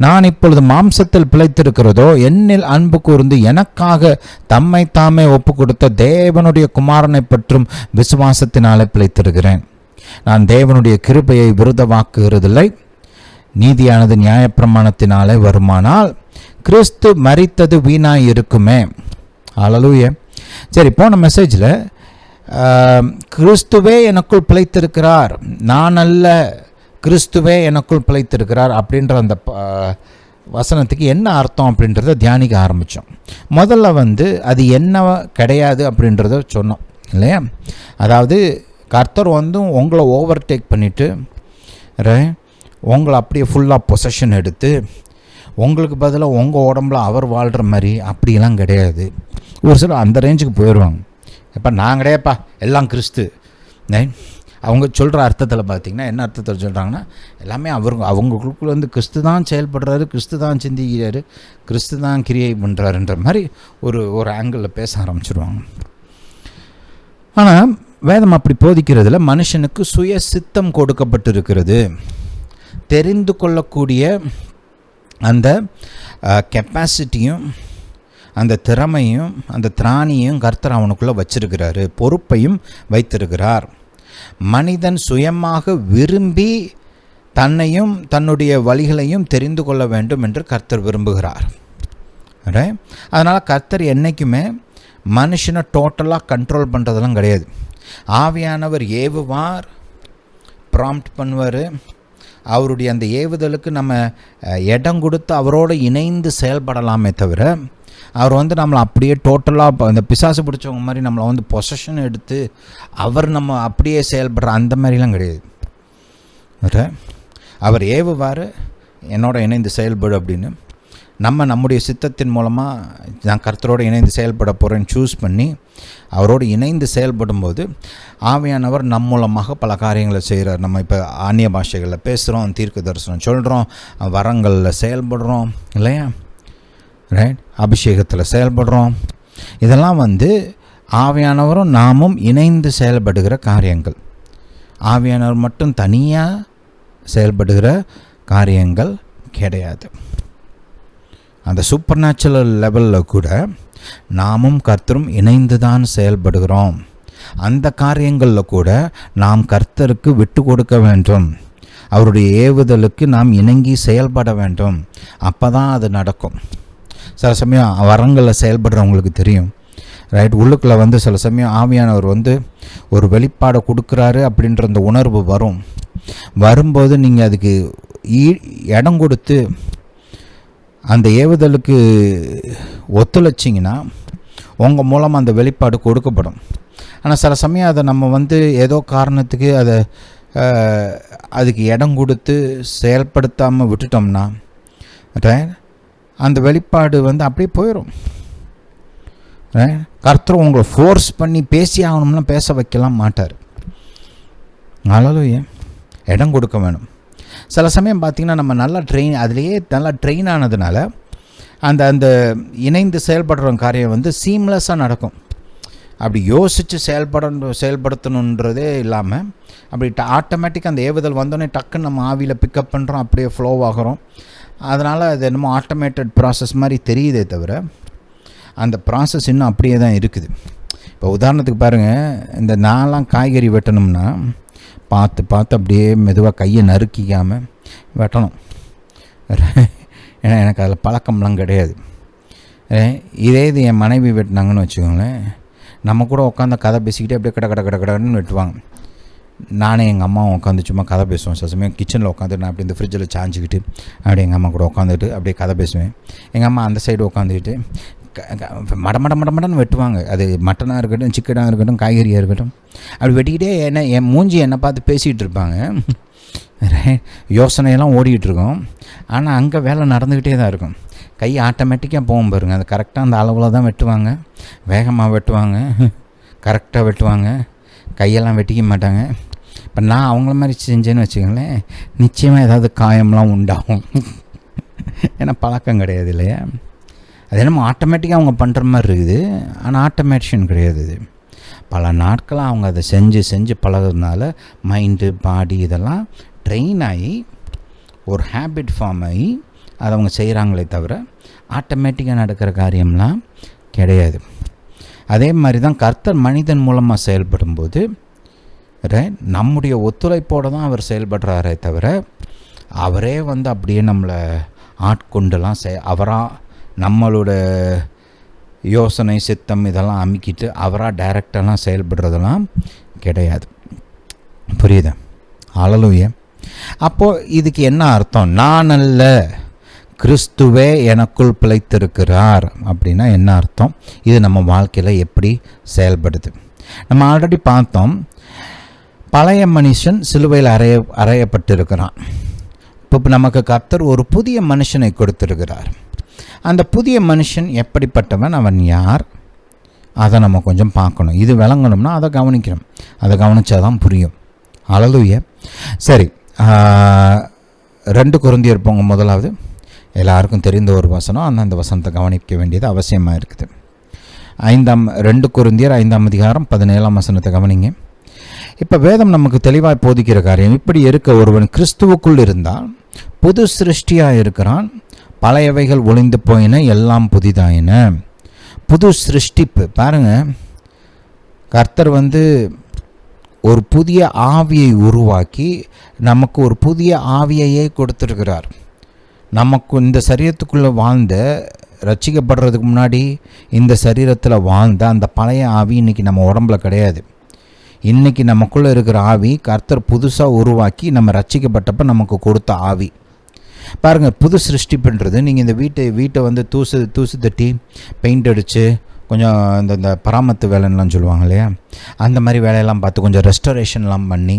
நான் இப்பொழுது மாம்சத்தில் பிழைத்திருக்கிறதோ என்னில் அன்பு கூர்ந்து எனக்காக தம்மை தாமே ஒப்பு கொடுத்த தேவனுடைய குமாரனை பற்றும் விசுவாசத்தினாலே பிழைத்திருக்கிறேன். நான் தேவனுடைய கிருபையை விருதவாக்குகிறதில்லை. நீதியானது நியாயப்பிரமாணத்தினாலே வருமானால் கிறிஸ்து மரித்தது வீணாய் இருக்குமே. ஹல்லேலூயா. சரி, போன மெசேஜில் கிறிஸ்துவே எனக்குள் பிழைத்திருக்கிறார், நான் அல்ல, கிறிஸ்துவே எனக்குள் பிழைத்திருக்கிறார் அப்படின்ற அந்த வசனத்துக்கு என்ன அர்த்தம் அப்படின்றத தியானிக்க ஆரம்பித்தோம். முதல்ல வந்து அது என்ன கிடையாது அப்படின்றத சொன்னோம் இல்லையா. அதாவது கர்த்தர் வந்து உங்களை ஓவர்டேக் பண்ணிவிட்டு உங்களை அப்படியே ஃபுல்லாக பொசஷன் எடுத்து உங்களுக்கு பதிலாக உங்கள் உடம்புல அவர் வாழ்கிற மாதிரி அப்படிலாம் கிடையாது. ஒரு சிலர் அந்த ரேஞ்சுக்கு போயிடுவாங்க. எப்போ நான் கிடையாப்பா, எல்லாம் கிறிஸ்து. அவங்க சொல்கிற அர்த்தத்தில் பார்த்திங்கன்னா என்ன அர்த்தத்தில் சொல்கிறாங்கன்னா, எல்லாமே அவங்களுக்குள்ள வந்து கிறிஸ்து தான் செயல்படுறாரு, கிறிஸ்து தான் சிந்திக்கிறாரு, கிறிஸ்து தான் கிரியை பண்ணுறாருன்ற மாதிரி ஒரு ஆங்கிளில் பேச ஆரம்பிச்சிடுவாங்க. ஆனால் வேதம் அப்படி போதிக்கிறதுல மனுஷனுக்கு சுய சித்தம் கொடுக்கப்பட்டிருக்கிறது. தெரிந்து கொள்ளக்கூடிய அந்த கெப்பாசிட்டியும் அந்த திறமையும் அந்த திராணியும் கர்த்தர் அவனுக்குள்ளே வச்சிருக்கிறாரு, பொறுப்பையும் வைத்திருக்கிறார். மனிதன் சுயமாக விரும்பி தன்னையும் தன்னுடைய வழிகளையும் தெரிந்து கொள்ள வேண்டும் என்று கர்த்தர் விரும்புகிறார். அதனால் கர்த்தர் என்றைக்குமே மனுஷனை டோட்டலாக கண்ட்ரோல் பண்ணுறதெல்லாம் கிடையாது. ஆவியானவர் ஏவுவார், ப்ராம்ப்ட் பண்ணுவார். அவருடைய அந்த ஏவுதலுக்கு நம்ம இடம் கொடுத்து அவரோடு இணைந்து செயல்படலாமே தவிர, அவர் வந்து நம்மளை அப்படியே டோட்டலாக அந்த பிசாசு பிடிச்சவங்க மாதிரி நம்மளை வந்து பொசஷன் எடுத்து அவர் நம்ம அப்படியே செயல்படுற அந்த மாதிரிலாம் கிடையாது. அவர் ஏவுவார், என்னோட இணைந்து செயல்படு அப்படின்னு. நம்முடைய சித்தத்தின் மூலமாக நான் கர்த்தரோடு இணைந்து செயல்பட போகிறேன்னு சூஸ் பண்ணி அவரோடு இணைந்து செயல்படும்போது ஆவியானவர் நம் மூலமாக பல காரியங்களை செய்கிறார். நம்ம இப்போ ஆன்ய பாஷைகளில் பேசுகிறோம், தீர்க்க தரிசனம் சொல்கிறோம், வரங்களில் செயல்படுறோம் இல்லையா, அபிஷேகத்தில் செயல்படுறோம். இதெல்லாம் வந்து ஆவியானவரும் நாமும் இணைந்து செயல்படுகிற காரியங்கள். ஆவியானவர் மட்டும் தனியாக செயல்படுகிற காரியங்கள் கிடையாது. அந்த சூப்பர் நேச்சுரல் லெவலில் கூட நாமும் கர்த்தரும் இணைந்து தான் செயல்படுகிறோம். அந்த காரியங்களில் கூட நாம் கர்த்தருக்கு விட்டு கொடுக்க வேண்டும். அவருடைய ஏவுதலுக்கு நாம் இணங்கி செயல்பட வேண்டும். அப்போ தான் அது நடக்கும். சில சமயம் வரங்களில் செயல்படுறவங்களுக்கு தெரியும், உள்ளுக்குள்ளே வந்து சில சமயம் ஆவியானவர் வந்து ஒரு வெளிப்பாடை கொடுக்குறாரு அப்படின்ற அந்த உணர்வு வரும்போது நீங்கள் அதுக்கு இடம் கொடுத்து அந்த ஏவுதலுக்கு ஒத்துழைச்சிங்கன்னா உங்கள் மூலமாக அந்த வெளிப்பாடு கொடுக்கப்படும். ஆனால் சில சமயம் அதை நம்ம வந்து ஏதோ காரணத்துக்கு அதுக்கு இடம் கொடுத்து செயல்படுத்தாமல் விட்டுட்டோம்னா அந்த வெளிப்பாடு வந்து அப்படியே போயிடும். கர்த்தர் உங்களை ஃபோர்ஸ் பண்ணி பேசி ஆகணும்னா பேச வைக்கலாம் மாட்டார். ஹல்லேலூயா. இடம் கொடுக்க வேணும். சில சமயம் பார்த்திங்கன்னா நம்ம நல்லா அதுலேயே நல்லா ட்ரெயின் ஆனதுனால அந்த இணைந்து செயல்படுற காரியம் வந்து சீம்லெஸ்ஸாக நடக்கும். அப்படி யோசித்து செயல்படுத்தணுன்றதே இல்லாமல் அப்படி ஆட்டோமேட்டிக்காக அந்த ஏவுதல் வந்தோடனே டக்குன்னு நம்ம ஆவியில் பிக்கப் பண்ணுறோம், அப்படியே ஃப்ளோ ஆகிறோம். அதனால் அது என்னமோ ஆட்டோமேட்டட் ப்ராசஸ் மாதிரி தெரியுதே தவிர அந்த ப்ராசஸ் இன்னும் அப்படியே தான் இருக்குது. இப்போ உதாரணத்துக்கு பாருங்கள், இந்த நான்லாம் காய்கறி வெட்டணும்னா பார்த்து அப்படியே மெதுவாக கையை நறுக்கிக்காமல் வெட்டணும். ஏன்னா எனக்கு அதில் பழக்கம்லாம் கிடையாது. இதே இது என் மனைவி வெட்டினாங்கன்னு வச்சுக்கோங்களேன், நம்ம கூட உட்காந்து கதை பேசிக்கிட்டே அப்படியே கடன்னு வெட்டுவாங்க. நானே எங்கள் அம்மாவும் உட்காந்து சும்மா கதை பேசுவோம். சில சமயம் கிச்சனில் உட்காந்துட்டு நான் அப்படி இந்த ஃப்ரிட்ஜில் சாஞ்சிக்கிட்டு அப்படியே எங்கள் அம்மா கூட உட்காந்துட்டு அப்படியே கதை பேசுவேன். எங்கள் அம்மா அந்த சைடு உட்காந்துக்கிட்டு மடன்னு வெட்டுவாங்க. அது மட்டனாக இருக்கட்டும், சிக்கனாக இருக்கட்டும், காய்கறியாக இருக்கட்டும், அப்படி வெட்டிக்கிட்டே என் மூஞ்சி என்னை பார்த்து பேசிகிட்டு இருப்பாங்க. யோசனையெல்லாம் ஓடிக்கிட்டுருக்கோம். ஆனால் அங்கே வேலை நடந்துக்கிட்டே தான் இருக்கும். கை ஆட்டோமேட்டிக்காக போகும் பாருங்க. அது கரெக்டாக அந்த அளவில் தான் வெட்டுவாங்க, வேகமாக வெட்டுவாங்க, கரெக்டாக வெட்டுவாங்க, கையெல்லாம் வெட்டிக்க மாட்டாங்க. இப்போ நான் அவங்கள மாதிரி செஞ்சேன்னு வச்சுக்கோங்களேன், நிச்சயமாக ஏதாவது காயம்லாம் உண்டாகும். ஏன்னா பழக்கம் கிடையாது இல்லையா. அது என்னமோ ஆட்டோமேட்டிக்காக அவங்க பண்ணுற மாதிரி இருக்குது, ஆனால் ஆட்டோமேஷன் கிடையாது. இது பல நாட்களாக அவங்க அதை செஞ்சு பழகிறதுனால மைண்டு பாடி இதெல்லாம் ட்ரெயின் ஆகி ஒரு ஹேபிட் ஃபார்ம் ஆகி அதை அவங்க செய்கிறாங்களே தவிர ஆட்டோமேட்டிக்காக நடக்கிற காரியம்லாம் கிடையாது. அதே மாதிரி தான் கர்த்தர் மனிதன் மூலமாக செயல்படும்போது நம்முடைய ஒத்துழைப்போடு தான் அவர் செயல்படுறாரே தவிர அவரே அப்படியே நம்மளை ஆட்கொண்டுலாம் அவராக நம்மளோட யோசனை சித்தம் இதெல்லாம் அமுக்கிட்டு அவராக டைரக்டெல்லாம் செயல்படுறதெல்லாம் கிடையாது. புரியுதா? ஹல்லேலூயா. அப்போது இதுக்கு என்ன அர்த்தம்? நான் அல்ல, கிறிஸ்துவே எனக்குள் பிழைத்திருக்கிறார் அப்படின்னா என்ன அர்த்தம்? இது நம்ம வாழ்க்கையில் எப்படி செயல்படுது? நம்ம ஆல்ரெடி பார்த்தோம், பழைய மனுஷன் சிலுவையில் அறையப்பட்டிருக்கிறான். இப்போ நமக்கு கர்த்தர் ஒரு புதிய மனுஷனை கொடுத்திருக்கிறார். அந்த புதிய மனுஷன் எப்படிப்பட்டவன், அவன் யார், அதை நம்ம கொஞ்சம் பார்க்கணும். இது விளங்கணும்னா அதை கவனிக்கணும். அதை கவனித்தாதான் புரியும். ஹல்லேலூயா. சரி, 2 கொரிந்தியர் போங்க. முதலாவது எல்லாருக்கும் தெரிந்த ஒரு வசனம், ஆனால் அந்த வசனத்தை கவனிக்க வேண்டியது அவசியமாக இருக்குது. 2 கொரிந்தியர் 5ஆம் அதிகாரம் 17ஆம் வசனத்தை கவனிங்க. இப்போ வேதம் நமக்கு தெளிவாக போதிக்கிற காரியம் இப்படி இருக்க, ஒருவன் கிறிஸ்துவுக்குள் இருந்தால் புது சிருஷ்டியாக இருக்கிறான், பழையவைகள் ஒளிந்து போயின, எல்லாம் புதிதாயின. புது சிருஷ்டிப்பு பாருங்கள். கர்த்தர் ஒரு புதிய ஆவியை உருவாக்கி நமக்கு ஒரு புதிய ஆவியையே கொடுத்துருக்கிறார். நமக்கு இந்த சரீரத்துக்குள்ளே வாழ்ந்த, ரட்சிக்கப்படுறதுக்கு முன்னாடி இந்த சரீரத்தில் வாழ்ந்த அந்த பழைய ஆவி இன்றைக்கி நம்ம உடம்புல கிடையாது. இன்றைக்கி நமக்குள்ளே இருக்கிற ஆவி கர்த்தர் புதுசாக உருவாக்கி நம்ம ரட்சிக்கப்பட்டப்போ நமக்கு கொடுத்த ஆவி. பாருங்கள், புது சிருஷ்டிப்புன்றது நீங்கள் இந்த வீட்டை தூசு தட்டி பெயிண்ட் அடித்து கொஞ்சம் இந்த பராமத்து வேலைன்னெலாம் சொல்லுவாங்க இல்லையா, அந்த மாதிரி வேலையெல்லாம் பார்த்து கொஞ்சம் ரெஸ்டரேஷன்லாம் பண்ணி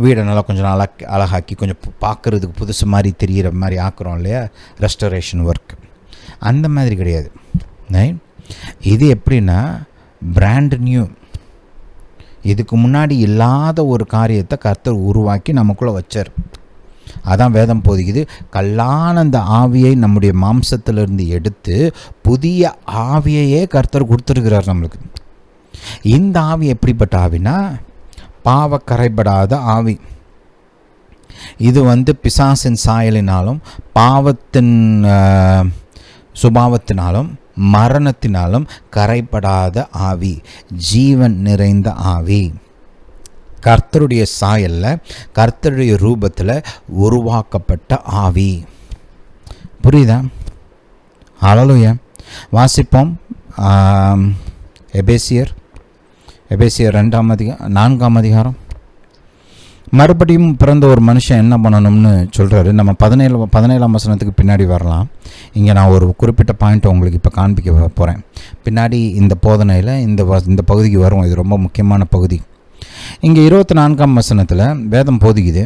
வீடை நல்லா கொஞ்சம் அழகாக்கி கொஞ்சம் பார்க்குறதுக்கு புதுசு மாதிரி தெரிகிற மாதிரி ஆக்குறோம் இல்லையா, ரெஸ்டரேஷன் ஒர்க். அந்த மாதிரி கிடையாது. இது எப்படின்னா பிராண்ட் நியூ, இதுக்கு முன்னாடி இல்லாத ஒரு காரியத்தை கர்த்தர் உருவாக்கி நமக்குள்ளே வச்சார். அதான் வேதம் போதிக்குது. கல்லான அந்த ஆவியை நம்முடைய மாம்சத்திலிருந்து எடுத்து புதிய ஆவியையே கர்த்தர் கொடுத்துருக்கிறார் நம்மளுக்கு. இந்த ஆவி எப்படிப்பட்ட ஆவினா, பாவ கரைபடாத ஆவி. இது பிசாசின் சாயலினாலும் பாவத்தின் சுபாவத்தினாலும் மரணத்தினாலும் கரைபடாத ஆவி, ஜீவன் நிறைந்த ஆவி, கர்த்தருடைய சாயலில் கர்த்தருடைய ரூபத்தில் உருவாக்கப்பட்ட ஆவி. புரியுதா? ஹல்லேலூயா. வாசிப்போம். எபேசியர் 4ஆம் அதிகாரம். மறுபடியும் பிறந்த ஒரு மனுஷன் என்ன பண்ணணும்னு சொல்கிறாரு. நம்ம 17ஆம் வசனத்துக்கு பின்னாடி வரலாம். இங்கே நான் ஒரு குறிப்பிட்ட பாயிண்ட்டை உங்களுக்கு இப்போ காண்பிக்க போகிறேன். பின்னாடி இந்த போதனையில் இந்த பகுதிக்கு வரும். இது ரொம்ப முக்கியமான பகுதி. இங்கே 24ஆம் வசனத்தில் வேதம் போதிக்குது,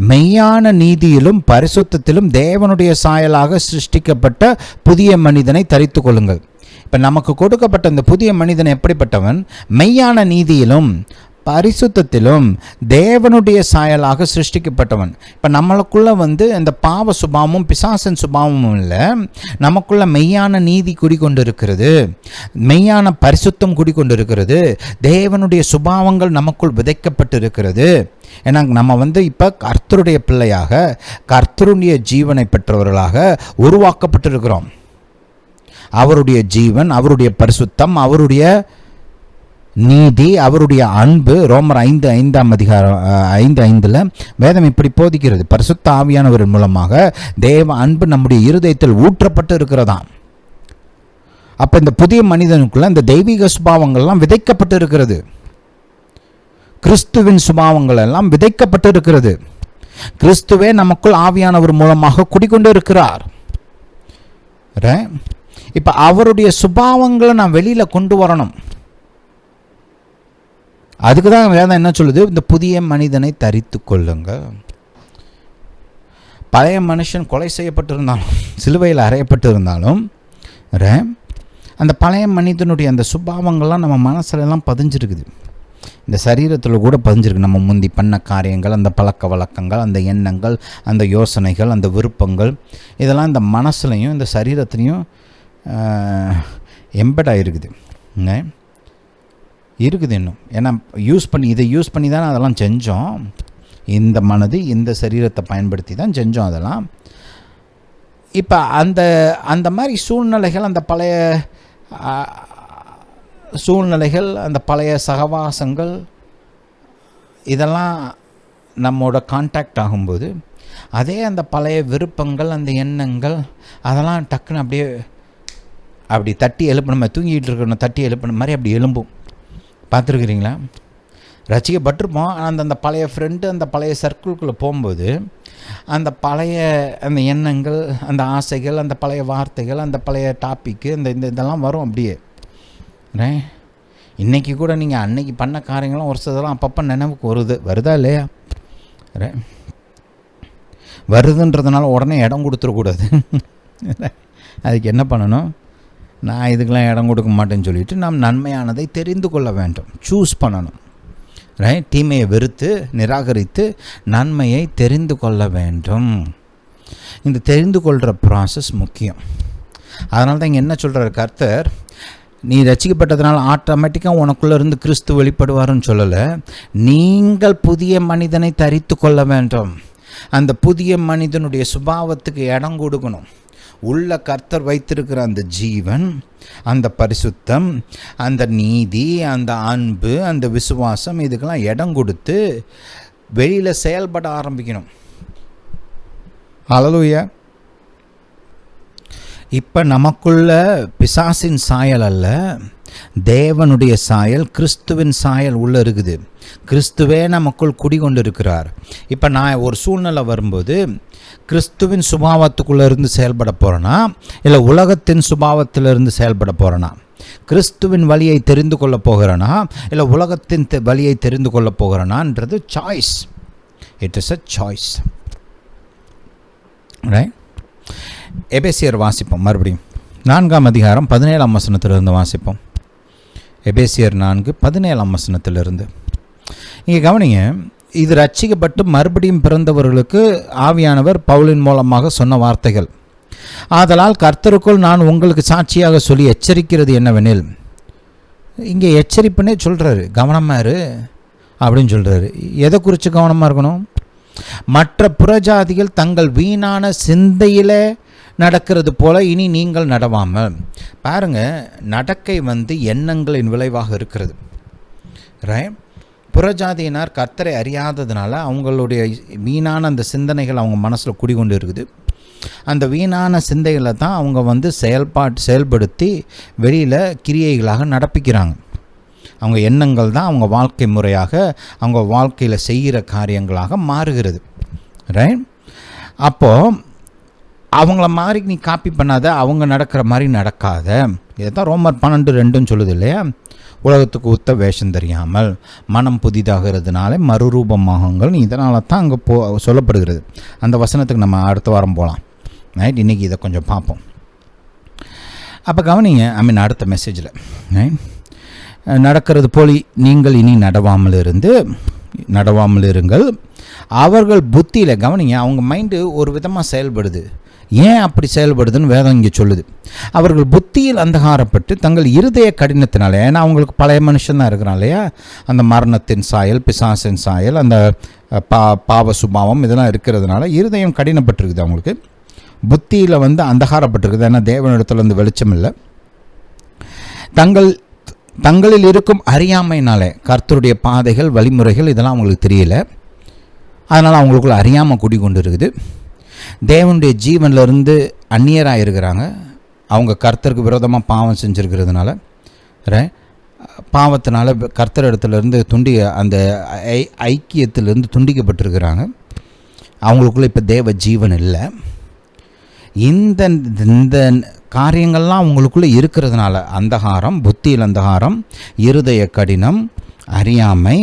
மெய்யான நீதியிலும் பரிசுத்தத்திலும் தேவனுடைய சாயலாக சிருஷ்டிக்கப்பட்ட புதிய மனிதனை தரித்து கொள்ளுங்கள். இப்போ நமக்கு கொடுக்கப்பட்ட இந்த புதிய மனிதன் எப்படிப்பட்டவன்? மெய்யான நீதியிலும் பரிசுத்தத்திலும் தேவனுடைய சாயலாக சிருஷ்டிக்கப்பட்டவன். இப்போ நம்மளுக்குள்ளே இந்த பாவ சுபாவமும் பிசாசன் சுபாவமும் இல்லை, நமக்குள்ள மெய்யான நீதி குடிக்கொண்டு இருக்கிறது, மெய்யான பரிசுத்தம் குடிக்கொண்டு, தேவனுடைய சுபாவங்கள் நமக்குள் விதைக்கப்பட்டு இருக்கிறது. ஏன்னா நம்ம இப்போ கர்த்தருடைய பிள்ளையாக, கர்த்தருடைய ஜீவனை பெற்றவர்களாக உருவாக்கப்பட்டிருக்கிறோம். அவருடைய ஜீவன், அவருடைய பரிசுத்தம், அவருடைய நீதி, அவருடைய அன்பு. ரோமர் 5:5ஆம் அதிகாரம் 5:5 வேதம் இப்படி போதிக்கிறது, பரிசுத்த ஆவியானவர் மூலமாக தேவ அன்பு நம்முடைய இருதயத்தில் ஊற்றப்பட்டு இருக்கிறதாம். அப்போ இந்த புதிய மனிதனுக்குள்ள இந்த தெய்வீக சுபாவங்கள்லாம் விதைக்கப்பட்டு இருக்கிறது. கிறிஸ்துவின் சுபாவங்கள் எல்லாம் விதைக்கப்பட்டு இருக்கிறது. கிறிஸ்துவே நமக்குள் ஆவியானவர் மூலமாக குடிக்கொண்டு இருக்கிறார். இப்போ அவருடைய சுபாவங்களை நான் வெளியில் கொண்டு வரணும். அதுக்கு தான் வேதம் என்ன சொல்லுது? இந்த புதிய மனிதனை தரித்து கொள்ளுங்க. பழைய மனுஷன் கொலை செய்யப்பட்டிருந்தாலும், சிலுவையில் அறையப்பட்டிருந்தாலும், அந்த பழைய மனிதனுடைய அந்த சுபாவங்கள்லாம் நம்ம மனசுலலாம் பதிஞ்சிருக்குது. இந்த சரீரத்தில் கூட பதிஞ்சிருக்கு. நம்ம முந்தி பண்ண காரியங்கள், அந்த பழக்க வழக்கங்கள், அந்த எண்ணங்கள், அந்த யோசனைகள், அந்த விருப்பங்கள், இதெல்லாம் இந்த மனசுலையும் இந்த சரீரத்துலேயும் எம்பட் ஆகிருக்குது இன்னும். ஏன்னா இதை யூஸ் பண்ணி தானே அதெல்லாம் செஞ்சோம். இந்த மனது இந்த சரீரத்தை பயன்படுத்தி தான் செஞ்சோம் அதெல்லாம். இப்போ அந்த மாதிரி சூழ்நிலைகள், அந்த பழைய சூழ்நிலைகள், அந்த பழைய சகவாசங்கள், இதெல்லாம் நம்மோட கான்டாக்ட் ஆகும்போது அதே அந்த பழைய விருப்பங்கள், அந்த எண்ணங்கள், அதெல்லாம் டக்குன்னு அப்படி தட்டி எழுப்பணுமே, தூங்கிட்டு இருக்கணும் தட்டி எழுப்பணும் மாதிரி அப்படி எழும்பும். பார்த்துருக்குறீங்களா? ரசிக்கப்பட்டிருப்போம். அந்த பழைய ஃப்ரெண்டு, அந்த பழைய சர்க்கிள்குள்ளே போகும்போது அந்த பழைய அந்த எண்ணங்கள், அந்த ஆசைகள், அந்த பழைய வார்த்தைகள், அந்த பழைய டாப்பிக்கு, இதெல்லாம் வரும் அப்படியே. இன்றைக்கி கூட நீங்கள் அன்னைக்கு பண்ண காரியங்களும் ஒரு சிலதெல்லாம் அப்பப்போ நினைவுக்கு வருதா இல்லையா? வருதுன்றதுனால உடனே இடம் கொடுத்துடக்கூடாது. அதுக்கு என்ன பண்ணணும்? நான் இதுக்கெல்லாம் இடம் கொடுக்க மாட்டேன்னு சொல்லிவிட்டு நாம் நன்மையானதை தெரிந்து கொள்ள வேண்டும். சூஸ் பண்ணணும். தீமையை வெறுத்து நிராகரித்து நன்மையை தெரிந்து கொள்ள வேண்டும். இந்த தெரிந்து கொள்கிற ப்ராசஸ் முக்கியம். அதனால தான் இங்கே என்ன சொல்கிறார் கர்த்தர்? நீ ரட்சிக்கப்பட்டதுனால ஆட்டோமேட்டிக்காக உனக்குள்ளே இருந்து கிறிஸ்து வெளிப்படுவாருன்னு சொல்லலை. நீங்கள் புதிய மனிதனை தரித்து கொள்ள வேண்டும். அந்த புதிய மனிதனுடைய சுபாவத்துக்கு இடம் கொடுக்கணும். உள்ள கர்த்தர் வைத்திருக்கிற அந்த ஜீவன், அந்த பரிசுத்தம், அந்த நீதி, அந்த அன்பு, அந்த விசுவாசம், இதுக்கெல்லாம் இடம் கொடுத்து வெளியில் செயல்பட ஆரம்பிக்கணும். ஹல்லேலூயா. இப்போ நமக்குள்ள பிசாசின் சாயல் அல்ல, தேவனுடைய சாயல், கிறிஸ்துவின் சாயல் உள்ளே இருக்குது. கிறிஸ்துவே நமக்குள் குடிகொண்டு இருக்கிறார். இப்போ நான் ஒரு சூழ்நிலை வரும்போது கிறிஸ்துவின் சுபாவத்துக்குள்ளே இருந்து செயல்பட போகிறேன்னா, இல்லை உலகத்தின் சுபாவத்திலிருந்து செயல்பட போகிறேன்னா, கிறிஸ்துவின் வழியை தெரிந்து கொள்ள போகிறேன்னா, இல்லை உலகத்தின் வழியை தெரிந்து கொள்ள போகிறேனான்றது choice. It is a choice. Right? எபேசியர் வாசிப்போம். மறுபடியும் 4ஆம் அதிகாரம் 17ஆம் வசனத்திலிருந்து வாசிப்போம். எபேசியர் 4:17ஆம் வசனத்திலிருந்து. இங்கே கவனிங்க, இது ரட்சிக்கப்பட்டு மறுபடியும் பிறந்தவர்களுக்கு ஆவியானவர் பவுலின் மூலமாக சொன்ன வார்த்தைகள். ஆதலால் கர்த்தருக்குள் நான் உங்களுக்கு சாட்சியாக சொல்லி எச்சரிக்கிறது என்னவெனில், இங்கே எச்சரிப்புன்னே சொல்கிறாரு, கவனமாக இரு அப்படின்னு சொல்கிறாரு. எதை குறித்து கவனமாக இருக்கணும்? மற்ற புறஜாதிகள் தங்கள் வீணான சிந்தையில் நடக்கிறது போல இனி நீங்கள் நடவாமல். பாருங்கள், நடக்கை எண்ணங்களின் விளைவாக இருக்கிறது. ரைட்? புறஜாதியினர் கர்த்தரை அறியாததுனால அவங்களுடைய வீணான அந்த சிந்தனைகள் அவங்க மனசில் குடிகொண்டு இருக்குது. அந்த வீணான சிந்தைகளை தான் அவங்க செயல்படுத்தி வெளியில் கிரியைகளாக நடப்பிக்கிறாங்க. அவங்க எண்ணங்கள் தான் அவங்க வாழ்க்கை முறையாக, அவங்க வாழ்க்கையில் செய்கிற காரியங்களாக மாறுகிறது. ரைட்? அப்போது அவங்கள மாதிரி நீ காப்பி பண்ணாத, அவங்க நடக்கிற மாதிரி நடக்காத. இதை தான் ரோமர் 12:2 சொல்லுது இல்லையா? உலகத்துக்கு ஒத்த வேஷம் தெரியாமல் மனம் புதிதாகிறதுனால மறுரூபமாகுங்கள். இதனால தான் அங்கே சொல்லப்படுகிறது. அந்த வசனத்துக்கு நம்ம அடுத்த வாரம் போகலாம். ரைட்? இன்றைக்கி இதை கொஞ்சம் பார்ப்போம். அப்போ கவனிங்க, அடுத்த மெசேஜில் நடக்கிறது போல் நீங்கள் இனி நடவாமல் இருங்கள். அவர்கள் புத்தியில் கவனிங்க, அவங்க மைண்டு ஒரு விதமாக செயல்படுது. ஏன் அப்படி செயல்படுதுன்னு வேதம் இங்கே சொல்லுது. அவர்கள் புத்தியில் அந்தகாரப்பட்டு தங்கள் இருதய கடினத்தினால, ஏன்னா அவங்களுக்கு பழைய மனுஷன் தான் இருக்கிறான் இல்லையா? அந்த மரணத்தின் சாயல், பிசாசின் சாயல், அந்த பாவ சுபாவம் இதெல்லாம் இருக்கிறதுனால இருதயம் கடினப்பட்டிருக்குது. அவங்களுக்கு புத்தியில் அந்தகாரப்பட்டிருக்குது. ஏன்னா தேவனிடத்தில் வெளிச்சம் இல்லை. தங்களில் இருக்கும் அறியாமையினாலே கர்த்தருடைய பாதைகள், வழிமுறைகள் இதெல்லாம் அவங்களுக்கு தெரியல. அதனால் அவங்களுக்குள்ள அறியாமல் குடிகொண்டு இருக்குது. தேவனுடைய ஜீவனிலிருந்து அந்நியராக இருக்கிறாங்க. அவங்க கர்த்தருக்கு விரோதமாக பாவம் செஞ்சுருக்கிறதுனால, பாவத்தினால கர்த்தர் இடத்துலேருந்து அந்த ஐக்கியத்திலிருந்து துண்டிக்கப்பட்டிருக்கிறாங்க. அவங்களுக்குள்ள இப்போ தேவ ஜீவன் இல்லை. இந்த காரியங்கள்லாம் அவங்களுக்குள்ளே இருக்கிறதுனால அந்தகாரம், புத்தியில் அந்தகாரம், இருதய கடினம், அறியாமை,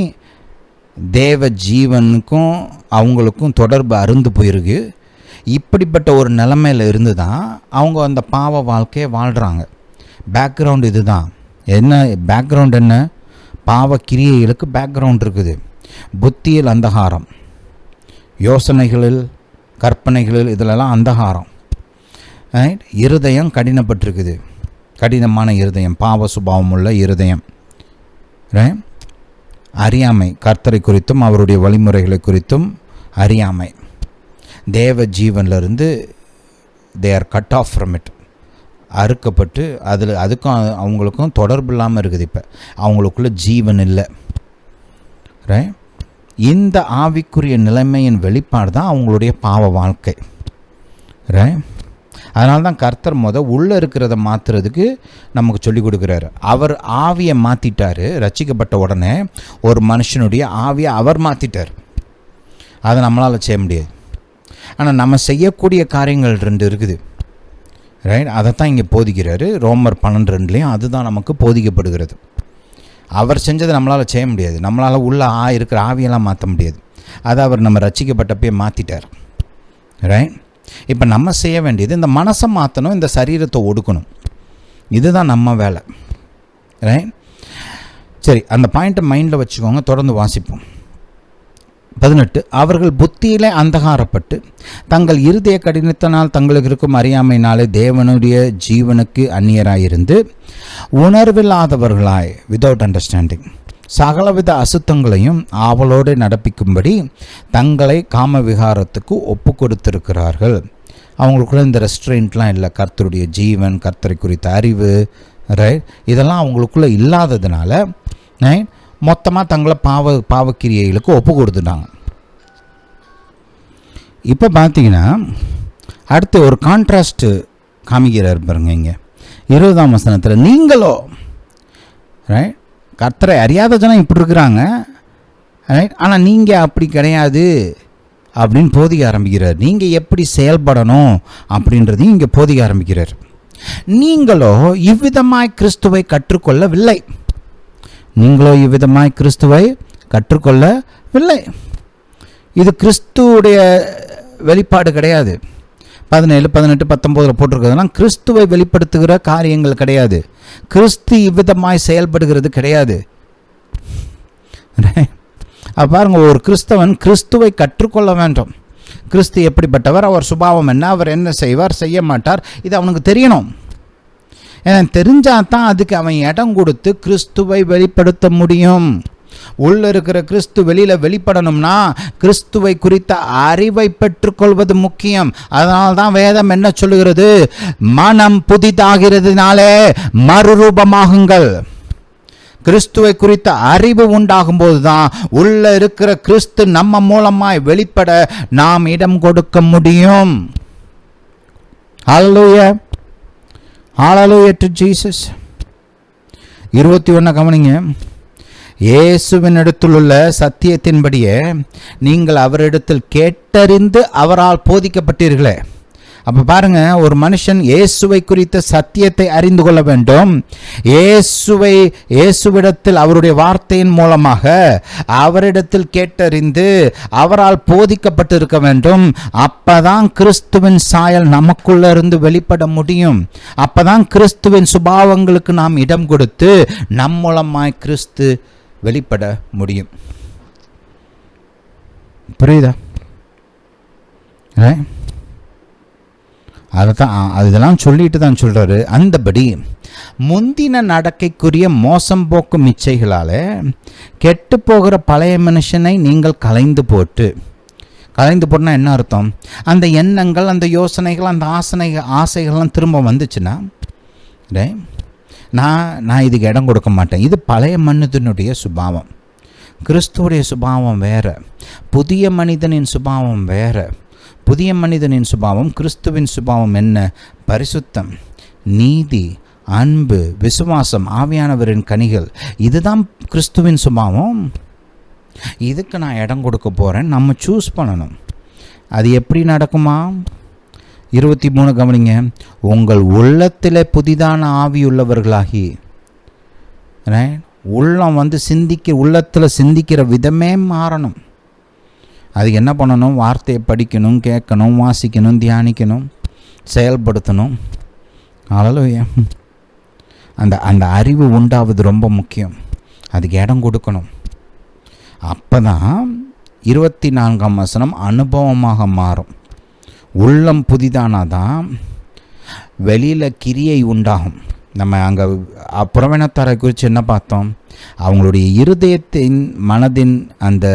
தேவ ஜீவனுக்கும் அவங்களுக்கும் தொடர்பு அருந்து போயிருக்கு. இப்படிப்பட்ட ஒரு நிலைமையில் இருந்து தான் அவங்க அந்த பாவ வாழ்க்கையை வாழ்கிறாங்க. பேக்ரவுண்ட் இது தான். என்ன பேக்ரவுண்ட்? என்ன? பாவ கிரியைகளுக்கு பேக்ரவுண்ட் இருக்குது. புத்தியில் அந்தகாரம், யோசனைகளில், கற்பனைகளில், இதிலெல்லாம் அந்தகாரம். ரைட்? இருதயம் கடினப்பட்டிருக்குது, கடினமான இருதயம், பாவ சுபாவம் உள்ள இருதயம். ரைட்? அறியாமை, கர்த்தரை குறித்தும் அவருடைய வழிமுறைகளை குறித்தும் அறியாமை. தேவ ஜீவனிலிருந்து they are cut off from it, அறுக்கப்பட்டு அதுக்கும் அவங்களுக்கும் தொடர்பு இல்லாமல் இருக்குது. இப்போ அவங்களுக்குள்ள ஜீவன் இல்லை. ரைட்? இந்த ஆவிக்குரிய நிலைமையின் வெளிப்பாடு தான் அவங்களுடைய பாவ வாழ்க்கை. ரைட்? அதனால தான் கர்த்தர் உள்ளே இருக்கிறத மாற்றுறதுக்கு நமக்கு சொல்லிக் கொடுக்குறாரு. அவர் ஆவியை மாற்றிட்டார். ரட்சிக்கப்பட்ட உடனே ஒரு மனுஷனுடைய ஆவியை அவர் மாற்றிட்டார். அதை நம்மளால் செய்ய முடியாது. ஆனால் நம்ம செய்யக்கூடிய காரியங்கள் 2 இருக்குது. ரைட்? அதை தான் இங்கே போதிக்கிறாரு. ரோமர் 12:2 அதுதான் நமக்கு போதிக்கப்படுகிறது. அவர் செஞ்சதை நம்மளால் செய்ய முடியாது. நம்மளால் உள்ள இருக்கிற ஆவியெல்லாம் மாற்ற முடியாது. அதை அவர் நம்ம ரட்சிக்கப்பட்டப்பே மாற்றிட்டார். ரைட்? இப்போ நம்ம செய்ய வேண்டியது இந்த மனசை மாற்றணும், இந்த சரீரத்தை ஒடுக்கணும். இதுதான் நம்ம வேலை. ரைட்? சரி, அந்த பாயிண்ட்டை மைண்டில் வச்சுக்கோங்க. தொடர்ந்து வாசிப்போம். 18. அவர்கள் புத்தியிலே அந்தகாரப்பட்டு தங்கள் இருதய கடினத்தினால் தங்களுக்கு இருக்கும் அறியாமையினாலே தேவனுடைய ஜீவனுக்கு அந்நியராயிருந்து உணர்வில்லாதவர்களாய், வித்தவுட் அண்டர்ஸ்டாண்டிங், சகலவித அசுத்தங்களையும் ஆவலோடு நடப்பிக்கும்படி தங்களை காம விகாரத்துக்கு ஒப்பு கொடுத்திருக்கிறார்கள். அவங்களுக்குள்ள இந்த ரெஸ்ட்ரெயின்ட்லாம் இல்லை. கர்த்தருடைய ஜீவன், கர்த்தரை குறித்த அறிவு, ரைட், இதெல்லாம் அவங்களுக்குள்ளே இல்லாததுனால ரைட் மொத்தமாக தங்களை பாவக்கிரியைகளுக்கு ஒப்பு கொடுத்துட்டாங்க. இப்போ பார்த்தீங்கன்னா அடுத்து ஒரு கான்ட்ராஸ்ட்டு காமிக்கிறார் பாருங்க. இங்கே 20ஆம் வசனத்தில், நீங்களோ ரைட், கர்த்தரை அறியாத ஜனம் இப்படி இருக்கிறாங்க, ரைட், ஆனால் நீங்கள் அப்படி கிடையாது அப்படின்னு போதிக்க ஆரம்பிக்கிறார். நீங்கள் எப்படி செயல்படணும் அப்படின்றதையும் இங்கே போதிக்க ஆரம்பிக்கிறார். நீங்களோ இவ்விதமாய் கிறிஸ்துவை கற்றுக்கொள்ளவில்லை. நீங்களோ இவ்விதமாய் கிறிஸ்துவை கற்றுக்கொள்ளவில்லை. இது கிறிஸ்துவுடைய வெளிப்பாடு கிடையாது. 17, 18, 19 போட்டிருக்கிறதுலாம் கிறிஸ்துவை வெளிப்படுத்துகிற காரியங்கள் கிடையாது. கிறிஸ்து இவ்விதமாய் செயல்படுகிறது கிடையாது. பாருங்க, ஒரு கிறிஸ்தவன் கிறிஸ்துவை கற்றுக்கொள்ள வேண்டும். கிறிஸ்து எப்படிப்பட்டவர், அவர் சுபாவம் என்ன, அவர் என்ன செய்வார், செய்ய மாட்டார், இது அவனுக்கு தெரியணும். ஏன்னா தெரிஞ்சால் தான் அதுக்கு அவன் இடம் கொடுத்து கிறிஸ்துவை வெளிப்படுத்த முடியும். உள்ள இருக்கிற கிறிஸ்து வெளியில் வெளிப்படணும்னா கிறிஸ்துவை குறித்த அறிவை பெற்றுக்கொள்வது முக்கியம். அதனால தான் வேதம் என்ன சொல்லுகிறது, மனம் புதிதாகிறதுனாலே மறுரூபமாகுங்கள். கிறிஸ்துவை குறித்த அறிவு உண்டாகும் போது தான் உள்ள இருக்கிற கிறிஸ்து நம்ம மூலமாய் வெளிப்பட நாம் இடம் கொடுக்க முடியும். ஹல்லேலூயா, ஹல்லேலூயா டு ஜீசஸ். 21 கவனிங்க. இயேசுவின் இடத்திலுள்ள சத்தியத்தின்படியே நீங்கள் அவரிடத்தில் கேட்டறிந்து அவரால் போதிக்கப்பட்டீர்களே. அப்போ பாருங்க, ஒரு மனுஷன் இயேசுவை குறித்த சத்தியத்தை அறிந்து கொள்ள வேண்டும். இயேசுவிடத்தில் அவருடைய வார்த்தையின் மூலமாக அவரிடத்தில் கேட்டறிந்து அவரால் போதிக்கப்பட்டு இருக்க வேண்டும். அப்பதான் கிறிஸ்துவின் சாயல் நமக்குள்ள இருந்து வெளிப்பட முடியும். அப்பதான் கிறிஸ்துவின் சுபாவங்களுக்கு நாம் இடம் கொடுத்து நம் மூலமாய் கிறிஸ்து வெளிப்பட முடியும். புரியுதா? அதெல்லாம் சொல்லிட்டு தான் சொல்றாரு. அந்தபடி முந்தின நடக்கைக்குரிய மோசம் போக்கும் இச்சைகளால கெட்டு போகிற பழைய மனுஷனை நீங்கள் கலைந்து போட்டுனா என்ன அர்த்தம்? அந்த எண்ணங்கள், அந்த யோசனைகள், அந்த ஆசைகள்லாம் திரும்ப வந்துச்சுன்னா நான் இதுக்கு இடம் கொடுக்க மாட்டேன். இது பழைய மனிதனுடைய சுபாவம். கிறிஸ்துவுடைய சுபாவம் வேற, புதிய மனிதனின் சுபாவம் வேற. புதிய மனிதனின் சுபாவம், கிறிஸ்துவின் சுபாவம் என்ன? பரிசுத்தம், நீதி, அன்பு, விசுவாசம், ஆவியானவரின் கனிகள். இதுதான் கிறிஸ்துவின் சுபாவம். இதுக்கு நான் இடம் கொடுக்க போகிறேன். நம்ம சூஸ் பண்ணணும். அது எப்படி நடக்குமா? 23 கவனிங்க. உங்கள் உள்ளத்தில் புதிதான ஆவியுள்ளவர்களாகி, உள்ளம் உள்ளத்தில் சிந்திக்கிற விதமே மாறணும். அதுக்கு என்ன பண்ணணும்? வார்த்தையை படிக்கணும், கேட்கணும், வாசிக்கணும், தியானிக்கணும், செயல்படுத்தணும். ஹல்லேலூயா. அந்த அறிவு உண்டாவது ரொம்ப முக்கியம். அதுக்கு இடம் கொடுக்கணும். அப்போ தான் 24ஆம் வசனம் அனுபவமாக மாறும். உள்ளம் புதிதானாதான் வெளியில் கிரியை உண்டாகும். நம்ம அங்கே புறவினத்தாரை குறித்து என்ன பார்த்தோம்? அவங்களுடைய இருதயத்தின் மனதின் அந்த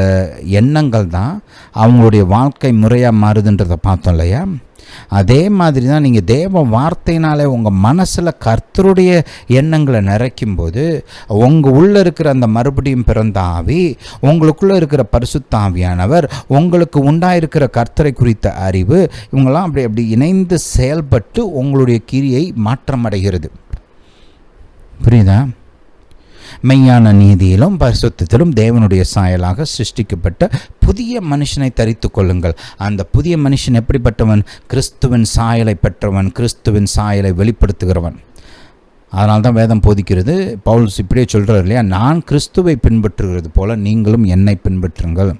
எண்ணங்கள் தான் அவங்களுடைய வாழ்க்கை முறையாக மாறுதுன்றதை பார்த்தோம் இல்லையா? அதே மாதிரி தான் நீங்கள் தேவ வார்த்தையினாலே உங்கள் மனசில் கர்த்தருடைய எண்ணங்களை நிறைக்கும்போது உங்கள் உள்ளே இருக்கிற அந்த மறுபடியும் பிறந்த ஆவி, உங்களுக்குள்ளே இருக்கிற பரிசுத்த ஆவியானவர், உங்களுக்கு உண்டாயிருக்கிற கர்த்தரை குறித்த அறிவு, இவங்களாம் அப்படி இணைந்து செயல்பட்டு உங்களுடைய கிரியை மாற்றமடைகிறது. புரியுதா? மெய்யான நீதியிலும் பரிசுத்தத்திலும் தேவனுடைய சாயலாக சிருஷ்டிக்கப்பட்ட புதிய மனுஷனை தரித்து கொள்ளுங்கள். அந்த புதிய மனுஷன் எப்படிப்பட்டவன்? கிறிஸ்துவின் சாயலை பெற்றவன், கிறிஸ்துவின் சாயலை வெளிப்படுத்துகிறவன். அதனால தான் வேதம் போதிக்கிறது. பவுல் இப்படியே சொல்கிறார் இல்லையா? நான் கிறிஸ்துவை பின்பற்றுகிறது போல நீங்களும் என்னை பின்பற்றுங்கள்.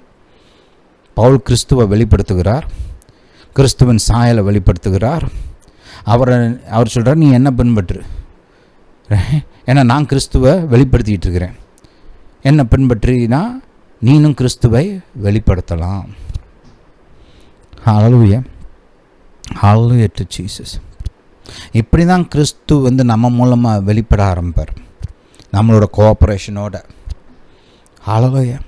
பவுல் கிறிஸ்துவை வெளிப்படுத்துகிறார், கிறிஸ்துவின் சாயலை வெளிப்படுத்துகிறார். அவர் சொல்கிறார், நீ என்ன பின்பற்று. ஏன்னா நான் கிறிஸ்துவை வெளிப்படுத்திக்கிட்டு இருக்கிறேன். என்ன பின்பற்றினா நீனும் கிறிஸ்துவை வெளிப்படுத்தலாம். ஹல்லேலூயா, ஹல்லேலூயா டு ஜீசஸ். இப்படி தான் கிறிஸ்து நம்ம மூலமாக வெளிப்பட ஆரம்பிப்பார், நம்மளோட கோஆப்ரேஷனோட. ஹல்லேலூயா.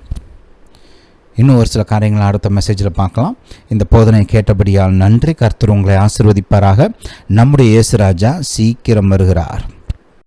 இன்னும் ஒரு சில காரியங்களை அடுத்த மெசேஜில் பார்க்கலாம். இந்த போதனை கேட்டபடியால் நன்றி. கர்த்தர் உங்களை ஆசீர்வதிப்பாராக. நம்முடைய இயேசு ராஜா சீக்கிரம் வருகிறார்.